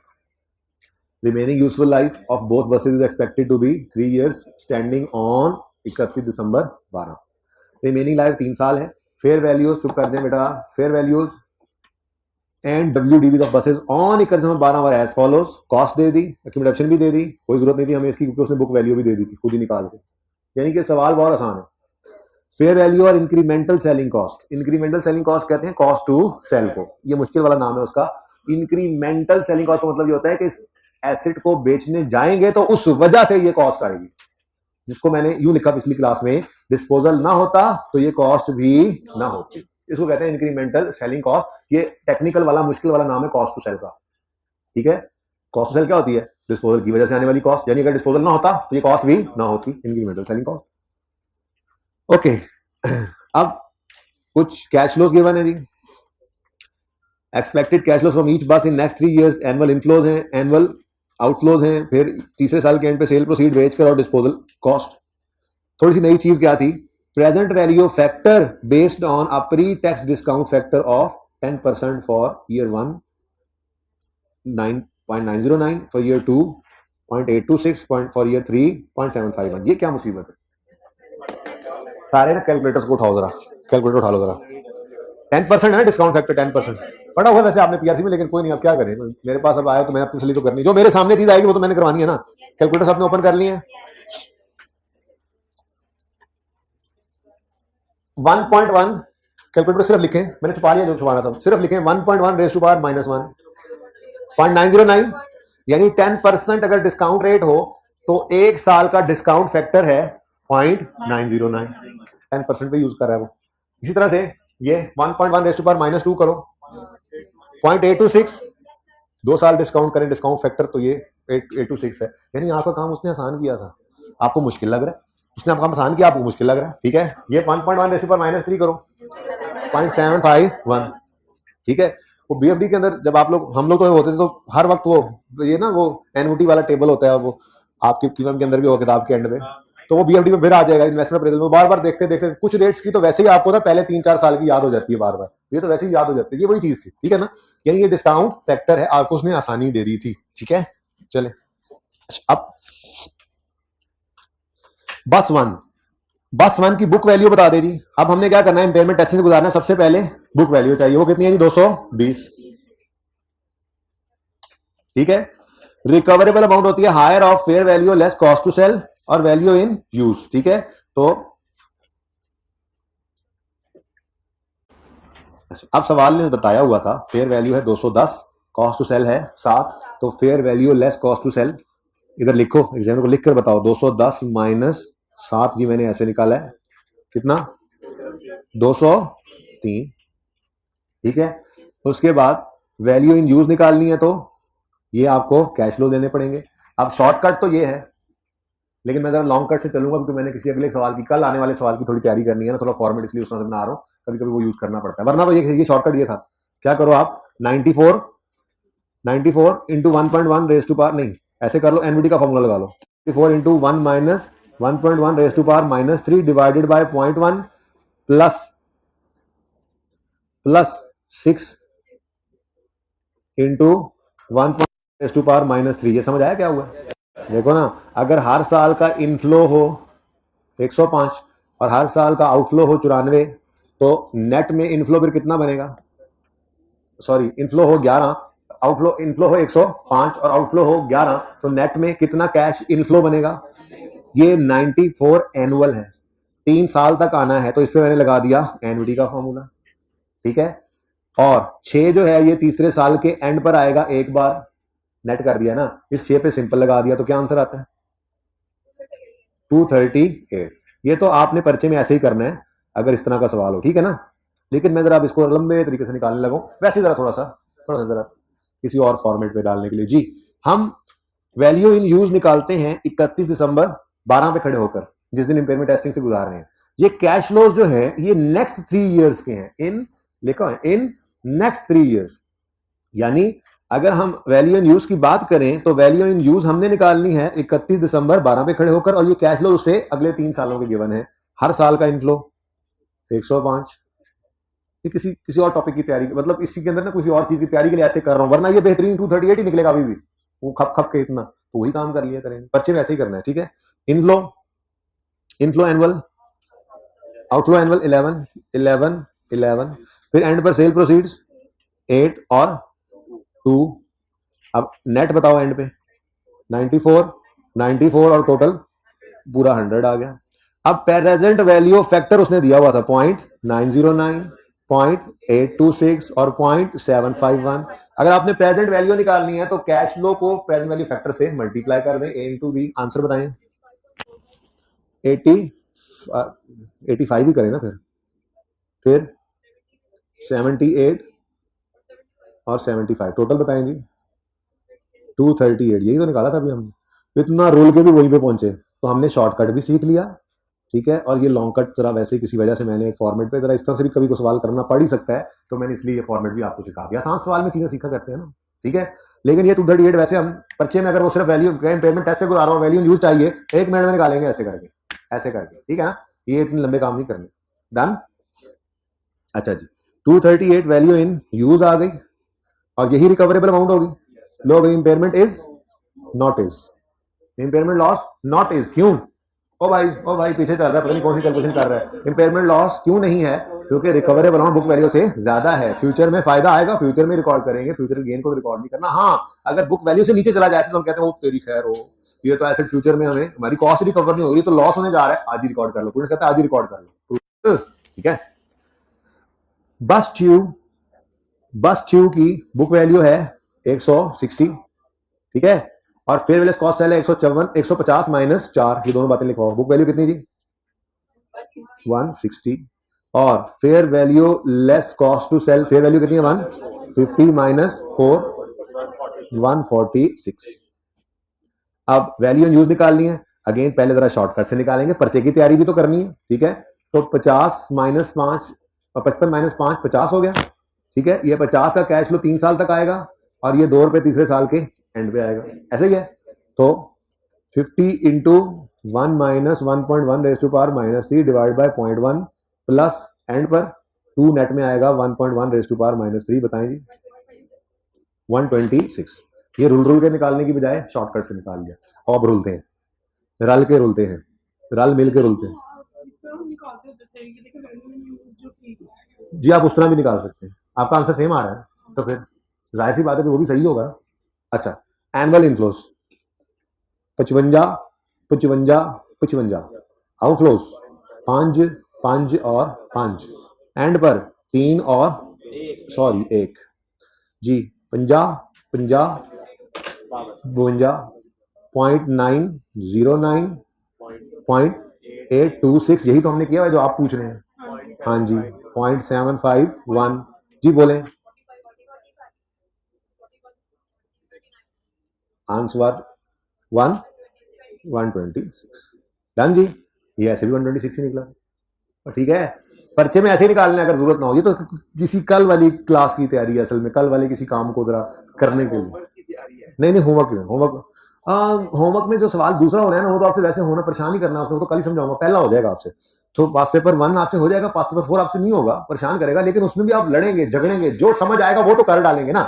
Remaining useful life of both buses is expected to be 3 years standing on 31 December 12। Remaining life 3 साल है। फेयर वैल्यूज, चुप कर दें बेटा, fair values and WDVs of buses on 31 December 12 as follows. Cost दे दी, accumulation भी दे दी, कोई जरूरत नहीं थी हमें इसकी क्योंकि उसने बुक वैल्यू भी दे दी थी खुद ही निकाल के। यानी कि सवाल बहुत आसान है। फेयर वैल्यू और incremental selling cost. Incremental selling cost कहते हैं कॉस्ट टू सेल को, ये मुश्किल वाला नाम है उसका। इंक्रीमेंटल सेलिंग कॉस्ट का मतलब ये होता है कि इस एसेट को बेचने जाएंगे तो उस वजह से ये कॉस्ट आएगी, जिसको मैंने यूं लिखा पिछली क्लास में, डिस्पोजल ना होता तो ये कॉस्ट भी ना होती। इसको कहते हैं इंक्रीमेंटल सेलिंग कॉस्ट। ये टेक्निकल वाला मुश्किल वाला नाम है कॉस्ट टू सेल का, ठीक है। कॉस्ट टू सेल क्या होती है? डिस्पोजल की वजह से आने वाली कॉस्ट, यानी अगर डिस्पोजल ना होता तो ये कॉस्ट भी ना होती, इंक्रीमेंटल सेलिंग कॉस्ट। ओके, अब कुछ कैश फ्लोज गिवन है जी। Expected cash flows from each bus in next 3 years। Annual inflows हैं, एनुअल आउटफ्लोज हैं, फिर तीसरे साल के एंड पे सेल प्रोसीड बेचकर और डिस्पोजल कॉस्ट। थोड़ी सी नई चीज क्या थी? Present value factor based on a pre tax discount factor of 10% for year 1 9.909, for year 2 0.826, for year 3 0.751। ये क्या मुसीबत है? सारे ना कैलकुलेटर्स को उठाओ जरा, कैलकुलेटर उठा लो जरा। 10% है ना डिस्काउंट फैक्टर, 10% पढ़ा हुआ है वैसे आपने पीआरसी में, लेकिन कोई नहीं, आप क्या करें, मेरे पास अब आया तो मैंने अपनी सली तो करनी, जो मेरे सामने चीज आएगी वो तो मैंने करवानी है ना। कैलकुलेटर आपने ओपन कर लिए हैं। 1.1 कैलकुलेटर सिर्फ लिखें, मैंने छुपा लिया जो छुपाना था, सिर्फ लिखें 1.1 रेज़ टू पावर -1 0.909, यानी 10% अगर डिस्काउंट रेट हो तो 1 साल का डिस्काउंट फैक्टर है 0.909, 10% पे यूज कर रहा है वो। इसी तरह से ये 1.1 रेज़ टू पावर -2 करो 0.826, 2 साल डिस्काउंट करें, डिस्काउंट फैक्टर तो ये 826 है। यानी आपका काम उसने आसान किया था, आपको मुश्किल लग रहा है, उसने आपका आसान किया, आपको मुश्किल लग रहा है, ठीक है। ये 1.1 रेज़ टू पावर -3 करो 0.751, ठीक है। वो बीएफडी के अंदर जब आप लोग, हम लोग तो होते थे तो हर वक्त वो ये ना वो एनयूटी वाला टेबल होता है, वो आपकी किताब के अंदर भी हो, किताब के एंड में, तो वो बीएफडी में फिर आ जाएगा इन्वेस्टमेंट अप्रेजल में। बार बार देखते देखते कुछ रेट्स की तो वैसे ही आपको ना पहले 3-4 साल की याद हो जाती है, बार बार ये तो वैसे ही याद हो जाती है, ये वही चीज थी, ठीक है ना। यानी ये डिस्काउंट फैक्टर है, आपको उसने आसानी दे दी थी, ठीक है। चले अब बस वन की बुक वैल्यू बता दे जी। अब हमने क्या करना है, इंपेयरमेंट टेस्टिंग से गुजारना है, सबसे पहले बुक वैल्यू चाहिए, वो कितनी है जी? 220, ठीक है। रिकवरेबल अमाउंट होती है higher of fair value less cost to sell और वैल्यू इन यूज, ठीक है। तो अब सवाल ने बताया हुआ था फेयर वैल्यू है 210, कॉस्ट टू सेल है 7, तो fair value less cost to sell इधर लिखो, एग्जाम को लिख कर बताओ। 210 माइनस 7 जी मैंने ऐसे निकाला है, कितना? 203, ठीक है। उसके बाद वैल्यू इन यूज निकालनी है तो ये आपको कैश फ्लो देने पड़ेंगे। अब शॉर्टकट तो ये है, लेकिन मैं जरा लॉन्ग कट से चलूंगा क्योंकि मैंने किसी अगले सवाल की, कल आने वाले सवाल की थोड़ी तैयारी करनी है ना, थोड़ा फॉर्मेट इसलिए उस तरह से बना रहा हूं, कभी कभी वो यूज करना पड़ता है, वरना तो ये शॉर्टकट ये था। क्या करो आप, 94 94 इंटू 1.1 रेस टू पावर, नहीं ऐसे कर लो, एनवीडी का फॉर्मूला लगा लो, 94 into 1 minus 1.1 raise to power -3 divided by 0.1 plus 6 into 1 raise to power -3। ये समझ आया क्या हुआ? देखो ना, अगर हर साल का इनफ्लो हो 105 और हर साल का आउटफ्लो हो 94, तो नेट में इनफ्लो फिर कितना बनेगा? सॉरी, इनफ्लो हो 11, आउटफ्लो, इनफ्लो हो 105 और आउटफ्लो हो 11, तो नेट में कितना कैश इनफ्लो बनेगा? ये 94 एनुअल है, 3 साल तक आना है, तो इसमें मैंने लगा दिया एनवीडी का फॉर्मूला, ठीक है। और 6 जो है ये तीसरे साल के एंड पर आएगा, एक बार नेट कर दिया ना, इस 6 पे सिंपल लगा दिया, तो क्या आंसर आता है? 238। ये तो आपने पर्चे में ऐसे ही करना है अगर इस तरह का सवाल हो, ठीक है ना। लेकिन मैं जरा अब इसको लंबे तरीके से निकालने लगूं, वैसे जरा थोड़ा सा जरा किसी और फॉर्मेट पे डालने के लिए। जी, हम वैल्यू इन यूज निकालते हैं 31 दिसंबर 12 पे खड़े होकर, जिस दिन इंपेयरमेंट टेस्टिंग से गुजार रहे हैं। ये कैश फ्लोज जो है ये नेक्स्ट 3 इयर्स के हैं, इन लिखा है इन नेक्स्ट 3 इयर्स। यानी अगर हम वैल्यू इन यूज की बात करें तो वैल्यू इन यूज हमने निकालनी है 31 दिसंबर 12 पे खड़े होकर, और ये कैश फ्लो उससे अगले 3 सालों के गिवन है। हर साल का इनफ्लो 105। ये किसी और टॉपिक की तैयारी, मतलब इसी के अंदर ना किसी और चीज की तैयारी के लिए ऐसे कर रहा हूं, वरना ये बेहतरीन 238 ही निकलेगा अभी भी, वो खप के इतना, तो वही काम कर लिया करेंगे, पर्चे में ऐसे ही करना है, ठीक है। इनफ्लो एनुअल, आउटफ्लो एनुअल 11, फिर एंड पर सेल प्रोसीड्स 8 और 2। अब नेट बताओ एंड पे, 94 और टोटल पूरा 100 आ गया। अब प्रेजेंट वैल्यू ऑफ फैक्टर उसने दिया हुआ था 0.909, 0.826 और 0.751। अगर आपने प्रेजेंट वैल्यू निकालनी है तो कैश फ्लो को प्रेजेंट वैल्यू फैक्टर से मल्टीप्लाई कर दें, A इंटू बी। आंसर बताएं। 85 ही करें ना, फिर 78 और 75, टोटल बताएं जी 238। यही तो निकाला था अभी हमने, इतना रोल के भी वहीं पे पहुंचे, तो हमने शॉर्टकट भी सीख लिया, ठीक है। और ये लॉन्ग कट जरा वैसे किसी वजह से मैंने एक फॉर्मेट पे जरा इस तरह से भी कभी को सवाल करना पड़ ही सकता है, तो मैंने इसलिए ये फॉर्मेट भी आपको सिखा दिया। आसान सवाल में चीजें सीखा करते हैं ना, ठीक है। लेकिन ये 238 वैसे हम पर्चे में अगर वो सिर्फ वैल्यू पेमेंट टेस्ट से गुजार रहा हो, वैल्यू यूज चाहिए, 1 मिनट में निकालेंगे ऐसे करके, ठीक है ना। ये इतने लंबे काम नहीं करने। डन। अच्छा जी, 238 वैल्यू इन यूज आ गई, और यही रिकवरेबल अमाउंट होगी। लो, impairment is not is, impairment loss not is, क्यों? ओ भाई पीछे चल रहा है, पता नहीं कौन सी कैलकुलेशन कर रहा है। इंपेयरमेंट लॉस क्यों नहीं है? क्योंकि रिकवरेबल अमाउंट बुक वैल्यू से ज्यादा है। फ्यूचर में फायदा आएगा, फ्यूचर में रिकॉर्ड करेंगे, फ्यूचर गेन को रिकॉर्ड नहीं करना। हाँ, अगर बुक वैल्यू से नीचे चला जाए तो हम कहते हैं वो तेरी खैर हो, ये तो एसेट फ्यूचर में हमें हमारी कॉस्ट रिकवर नहीं होगी, तो लॉस होने जा रहा है, आज ही रिकॉर्ड कर लो। पुलिस कहता है आज ही रिकॉर्ड कर लो, ठीक है। बस ट्यूब की बुक वैल्यू है 160, ठीक है, और फेयर वैल्यू कॉस्ट सेल है 150 माइनस 4, ये दोनों बातें लिखवाओ। बुक वैल्यू कितनी जी? 160, और fair value less cost to sell, fair value कितनी है? 150 माइनस 4, 146। अब वैल्यू यूज निकालनी है, अगेन पहले जरा शॉर्टकट से निकालेंगे, पर्चे की तैयारी भी तो करनी है, ठीक है। तो 50 माइनस 5 और 55 माइनस 5 50 हो गया, ठीक है। ये 50 का कैश फ्लो 3 साल तक आएगा, और ये 2 रुपए तीसरे साल के एंड पे आएगा, ऐसे ही है। तो 50 into 1 minus 1.1 raise to power -3 divide by 0.1 plus end पर 2 नेट में आएगा 1.1 रेज टू पावर -3। बताएं जी 126। ये रूल के निकालने की बजाय शॉर्टकट से निकाल लिया। अब रुलते हैं, रल के रुलते हैं, रल मिल के रुलते हैं जी। आप उस तरह भी निकाल सकते हैं, आपका आंसर सेम आ रहा है, तो फिर जाहिर सी बात है वो भी सही होगा। अच्छा, एनुअल इनफ्लोज 55, आउटफ्लोज 5 और 5, एंड पर 3 और 1 जी। 50, 52, 0.909, 0.826, यही तो हमने किया है जो आप पूछ रहे हैं। हाँ जी, 0.751 जी। बोले आंसर 126। डन जी, ये ऐसे भी 126 ही निकला, ठीक है। पर्चे में ऐसे ही निकालने अगर जरूरत ना हो, ये तो किसी कल वाली क्लास की तैयारी है असल में, कल वाले किसी काम को जरा करने के लिए। नहीं होमवर्क में जो सवाल दूसरा हो रहा है ना, वो तो आपसे वैसे होना, परेशान ही करना उसको, तो कल ही समझाऊंगा, पहला हो जाएगा आपसे। तो पास पेपर 1 आपसे हो जाएगा, पास पेपर 4 आपसे नहीं होगा, परेशान करेगा, लेकिन उसमें भी आप लड़ेंगे झगड़ेंगे, जो समझ आएगा वो तो कर डालेंगे ना,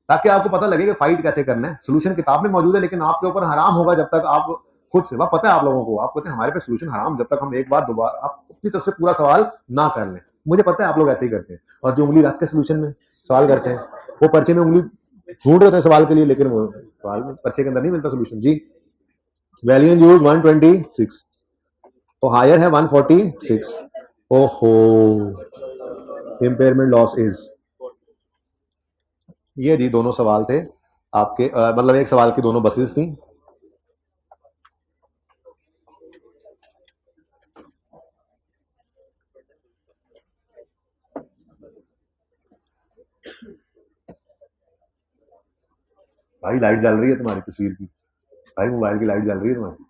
ताकि आपको पता लगे कि फाइट कैसे करना है। सोल्यूशन किताब में मौजूद है, लेकिन आपके ऊपर हराम होगा जब तक आप खुद से, पता है आप लोगों को, आप कहते हैं हमारे पे सोल्यूशन हराम, जब तक हम एक बार दोबारा आप अपनी तरफ से पूरा सवाल ना कर लें। मुझे पता है आप लोग ऐसे ही करते हैं, और जो उंगली रख के सोल्यूशन में सवाल करते हैं, वो पर्चे में उंगली ढूंढ रहे थे सवाल के लिए, लेकिन वो सवाल में पर्चे के अंदर नहीं मिलता solution. G value in use 126, तो हायर है 146। ओहो, इम्पेयरमेंट लॉस इज, ये जी दोनों सवाल थे आपके, मतलब एक सवाल की दोनों बसेस थी। भाई लाइट जल रही है तुम्हारी तस्वीर की, भाई मोबाइल की लाइट जल रही है तुम्हारी।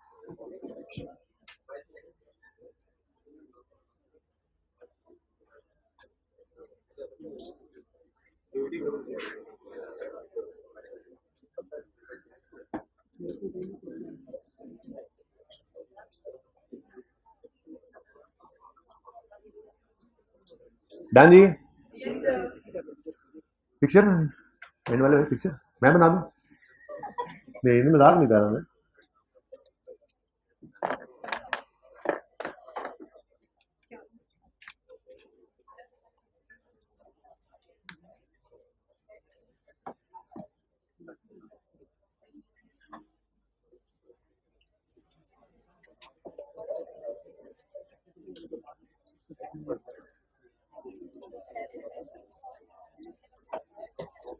डन जी, पिक्चर एंड वाले पिक्चर मैं बना दूं? नहीं मजाक नहीं कर रहा मैं।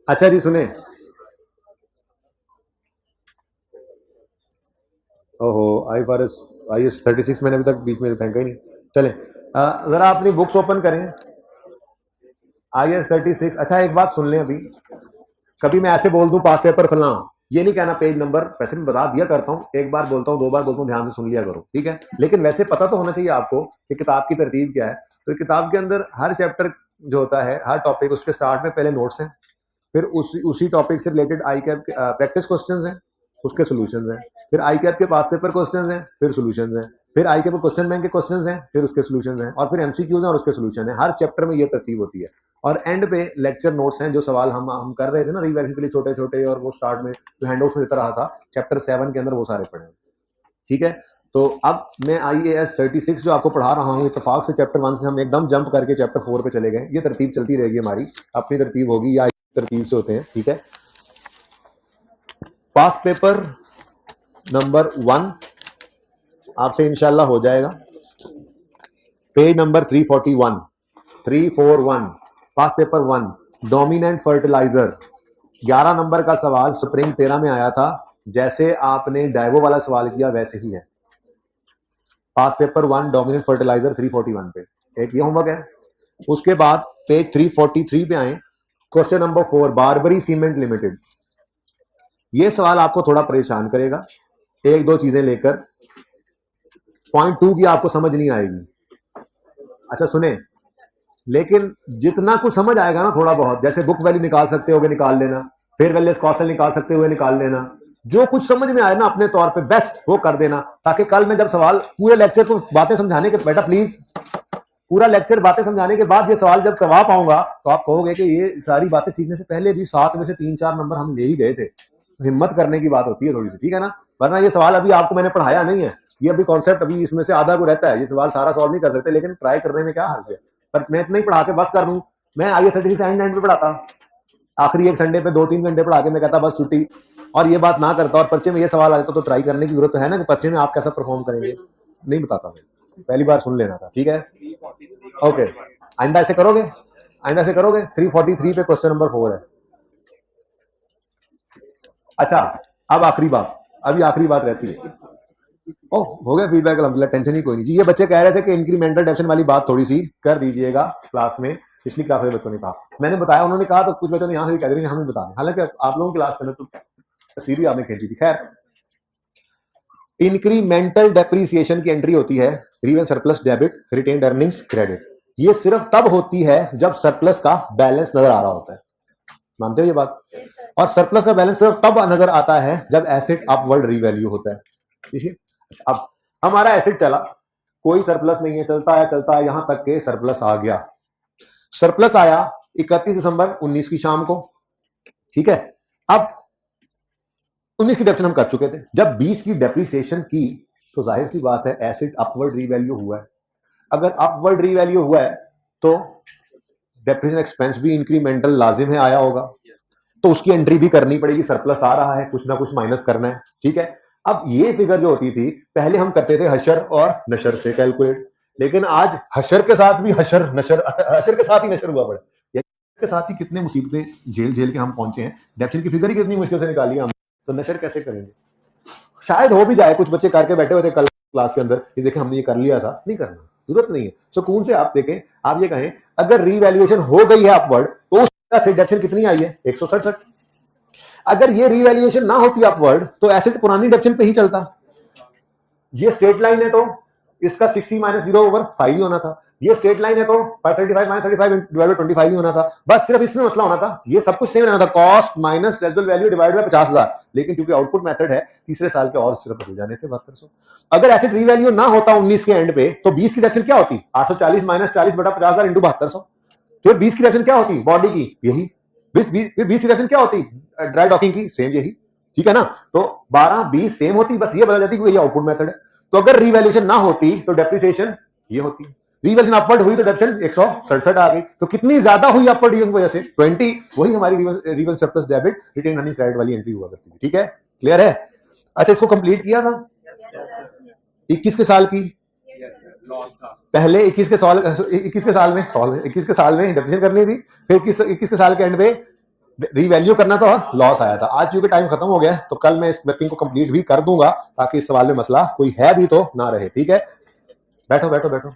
अच्छा जी सुने, ओहो IFRS 36 मैंने अभी तक बीच में फेंका ही नहीं। चले जरा अपनी बुक्स ओपन करें, IAS 36। अच्छा एक बात सुन लें, अभी कभी मैं ऐसे बोल दूं पास पेपर फलना, ये नहीं कहना पेज नंबर, वैसे मैं बता दिया करता हूँ, एक बार बोलता हूँ, 2 बार बोलता हूँ, ध्यान से सुन लिया करो, ठीक है। लेकिन वैसे पता तो होना चाहिए आपको कि किताब की तरतीब क्या है। तो किताब के अंदर हर चैप्टर जो होता है, हर टॉपिक, उसके स्टार्ट में पहले नोट्स हैं, फिर उसी टॉपिक से related I cap practice questions हैं, उसके सॉल्यूशंस हैं, फिर आई कैप के पास पेपर क्वेश्चंस हैं, फिर सॉल्यूशंस हैं, फिर आई कैप क्वेश्चन बैंक के क्वेश्चंस हैं, फिर उसके सॉल्यूशंस हैं, और फिर एमसीक्यूज हैं और उसके सॉल्यूशन हैं। हर चैप्टर में ये तरतीब होती है, और एंड पे लेक्चर नोट्स हैं, जो सवाल हम कर रहे थे ना रिवीजन के लिए छोटे छोटे, और वो स्टार्ट में जो हैंडआउट्स में देता रहा था चैप्टर 7 के अंदर, वो सारे पढ़े, ठीक है। तो अब मैं IAS 36 जो आपको पढ़ा रहा हूँ, इत्तेफाक से चैप्टर 1 से हम एकदम जंप करके चैप्टर 4 पे चले गए। ये तरतीब चलती रहेगी हमारी, अपनी तरतीब होगी या तरतीब से होते हैं, ठीक है। पास पेपर नंबर 1 आपसे इंशाल्लाह हो जाएगा, पेज नंबर 341 पास पेपर 1 डोमिनेंट फर्टिलाइजर, 11 नंबर का सवाल स्प्रिंग 13 में आया था, जैसे आपने डायवो वाला सवाल किया वैसे ही है। पास पेपर 1 डोमिनेंट फर्टिलाइजर 341 पे एक ये होमवर्क है। उसके बाद पेज 343 पे आए, question number 4 Barbari cement limited. ये सवाल आपको थोड़ा परेशान करेगा, एक दो चीजें लेकर, पॉइंट 2 की आपको समझ नहीं आएगी। अच्छा सुने, लेकिन जितना कुछ समझ आएगा ना, थोड़ा बहुत, जैसे बुक वैल्यू निकाल सकते होगे निकाल लेना, फेयर वैल्यू कॉस्ट निकाल सकते हुए निकाल लेना, जो कुछ समझ में आए ना अपने तौर पे बेस्ट वो कर देना, ताकि कल मैं जब सवाल पूरे लेक्चर को बातें समझाने के, बेटा प्लीज पूरा लेक्चर बातें समझाने के बाद ये सवाल जब करवा पाऊंगा, तो आप कहोगे कि ये सारी बातें सीखने से पहले भी 7 में से 3-4 नंबर हम ले ही गए थे। तो हिम्मत करने की बात होती है थोड़ी सी, ठीक है ना। वरना ये सवाल अभी आपको मैंने पढ़ाया नहीं है, ये अभी कॉन्सेप्ट अभी इसमें से आधा को रहता है, ये सवाल सारा सॉल्व नहीं कर सकते, लेकिन ट्राई करने में क्या हर्ज है। पर मैं इतना ही पढ़ा के बस कर दूं, मैं IAS 36 एंड पे पढ़ाता, आखिरी एक संडे पे 2-3 घंटे पढ़ा के मैं कहता बस छुट्टी, और ये बात ना करता, और पर्चे में ये सवाल आ जाता, तो ट्राई करने की जरूरत है ना कि पर्चे में आप कैसा परफॉर्म करेंगे। नहीं बताता मैं, पहली बार सुन लेना था, ठीक है। ओके, आइंदा ऐसे करोगे, आइंदा ऐसे करोगे। 343 पे क्वेश्चन नंबर 4 है। अच्छा अब आखिरी बात, अभी आखिरी बात रहती है। ओह हो गया फीडबैक, अल्हम्दुलिल्लाह, टेंशन ही कोई नहीं जी। ये बच्चे कह रहे थे कि इंक्रीमेंटल डेफिनेशन वाली बात थोड़ी सी कर दीजिएगा क्लास में, पिछली क्लास में बच्चों ने कहा, मैंने बताया, उन्होंने कहा, तो कुछ बच्चों ने यहाँ से भी कह रहे हमें बता दें, हालांकि आप लोगों की क्लास में तो तस्वीर भी आपने खींची थी। खैर, इंक्रीमेंटल डेप्रीसिएशन की एंट्री होती है रिवन surplus debit retained earnings credit. ये सिर्फ तब होती है जब सरप्लस का बैलेंस नजर आ रहा होता है। मानते हो ये बात? और सरप्लस का बैलेंस सिर्फ तब नजर आता है जब एसेट अपवर्ड रीवैल्यू होता है। ठीक है, अब हमारा एसेट चला, कोई सरप्लस नहीं है, चलता है यहां तक के सरप्लस आ गया। सरप्लस आया 31 दिसंबर 19 की शाम को। ठीक है, अब 19 की डेप्रिसिएशन हम कर चुके थे। जब 20 की डेप्रिसिएशन की तो जाहिर सी बात है एसेट अपवर्ड रीवैल्यू हुआ है। अगर अपवर्ड रीवैल्यू हुआ है तो डेप्रिसिएशन एक्सपेंस भी इंक्रीमेंटल लाजिम है आया होगा, तो उसकी एंट्री भी करनी पड़ेगी। सरप्लस आ रहा है, कुछ ना कुछ माइनस करना है। ठीक है, अब ये फिगर जो होती थी पहले हम करते थे हशर और नशर से कैलकुलेट, लेकिन आज हशर के साथ भी हशर के साथ ही नशर हुआ पड़ा के साथ ही कितने मुसीबतें झेल के हम पहुंचे हैं। डेप्रिसिएशन की फिगर ही कितनी मुश्किल से निकाली हम, तो नशर कैसे करेंगे? शायद हो भी जाए, कुछ बच्चे करके बैठे हुए थे कल क्लास के अंदर, ये देखें हमने ये कर लिया था। नहीं करना, जरूरत नहीं है। सुकून से आप देखें, आप ये कहें अगर रीवैल्यूएशन हो गई है अपवर्ड तो उसका डेप्रिसिएशन कितनी आई है? 167। अगर ये रीवैल्यूएशन ना होती अपवर्ड तो एसेट पुरानी डेप्रिसिएशन पे ही चलता। ये स्ट्रेट लाइन है तो इसका 60 माइनस 0/5 ही होना था। ये स्ट्रेट लाइन है तो 535 माइनस 35 डिवाइडेड बाय 25 ही होना था। बस सिर्फ इसमें मसला होना था, ये सब कुछ सेम रहना था, cost minus residual value divided by 50,000। लेकिन क्योंकि आउटपुट मेथड है, तीसरे साल के और सिर्फ बदल जाने थे 7200। अगर एसेट रीवैल्यू ना होता 19 के एंड पे तो 20 की डेप्रिसिएशन क्या होती? 840 माइनस 40 बटा 50,000 इंटू 7200। तो 20 की डेप्रिसिएशन क्या होती बॉडी की? यही। 20 की डेप्रिसिएशन क्या होती ड्राई डॉकिंग की? सेम यही। ठीक है ना, तो 12 20 सेम होती, बस ये बदल जाती क्योंकि ये आउटपुट मेथड है। तो अगर रीवैल्यूएशन ना होती तो डेप्रिसिएशन ये होती। रीवैल्यूएशन अपवर्ड हुई तो डेप्रिसिएशन 167 आ गई। तो कितनी ज्यादा हुई अपवर्ड की वजह से? 20। वही हमारी reval surplus debit retained earnings right वाली एंट्री हुआ करती है। ठीक है, क्लियर है? अच्छा, इसको कंप्लीट किया था 21 के साल की, पहले 21 के साल में डेप्रिसिएशन करनी थी, फिर 21 के साल के एंड में रीवैल्यू करना था और लॉस आया था। आज क्योंकि टाइम खत्म हो गया तो कल मैं इस वर्किंग को कंप्लीट भी कर दूंगा ताकि इस सवाल में मसला कोई है भी तो ना रहे। ठीक है, बैठो बैठो बैठो।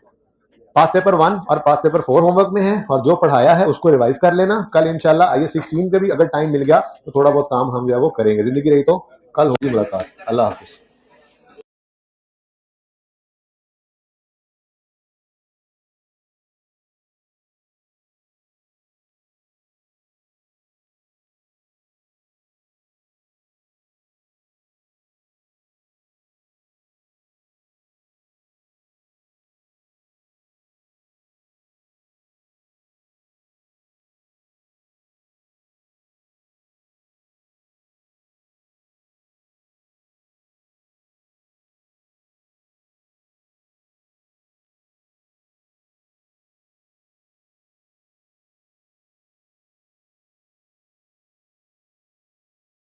पास पेपर 1 और पास पेपर 4 होमवर्क में है और जो पढ़ाया है उसको रिवाइज कर लेना। कल इंशाल्लाह IAS 16 पे भी अगर टाइम मिल गया तो थोड़ा बहुत काम हम जो है वो करेंगे। जिंदगी रही तो कल होगी मुलाकात। अल्लाह हाफिज।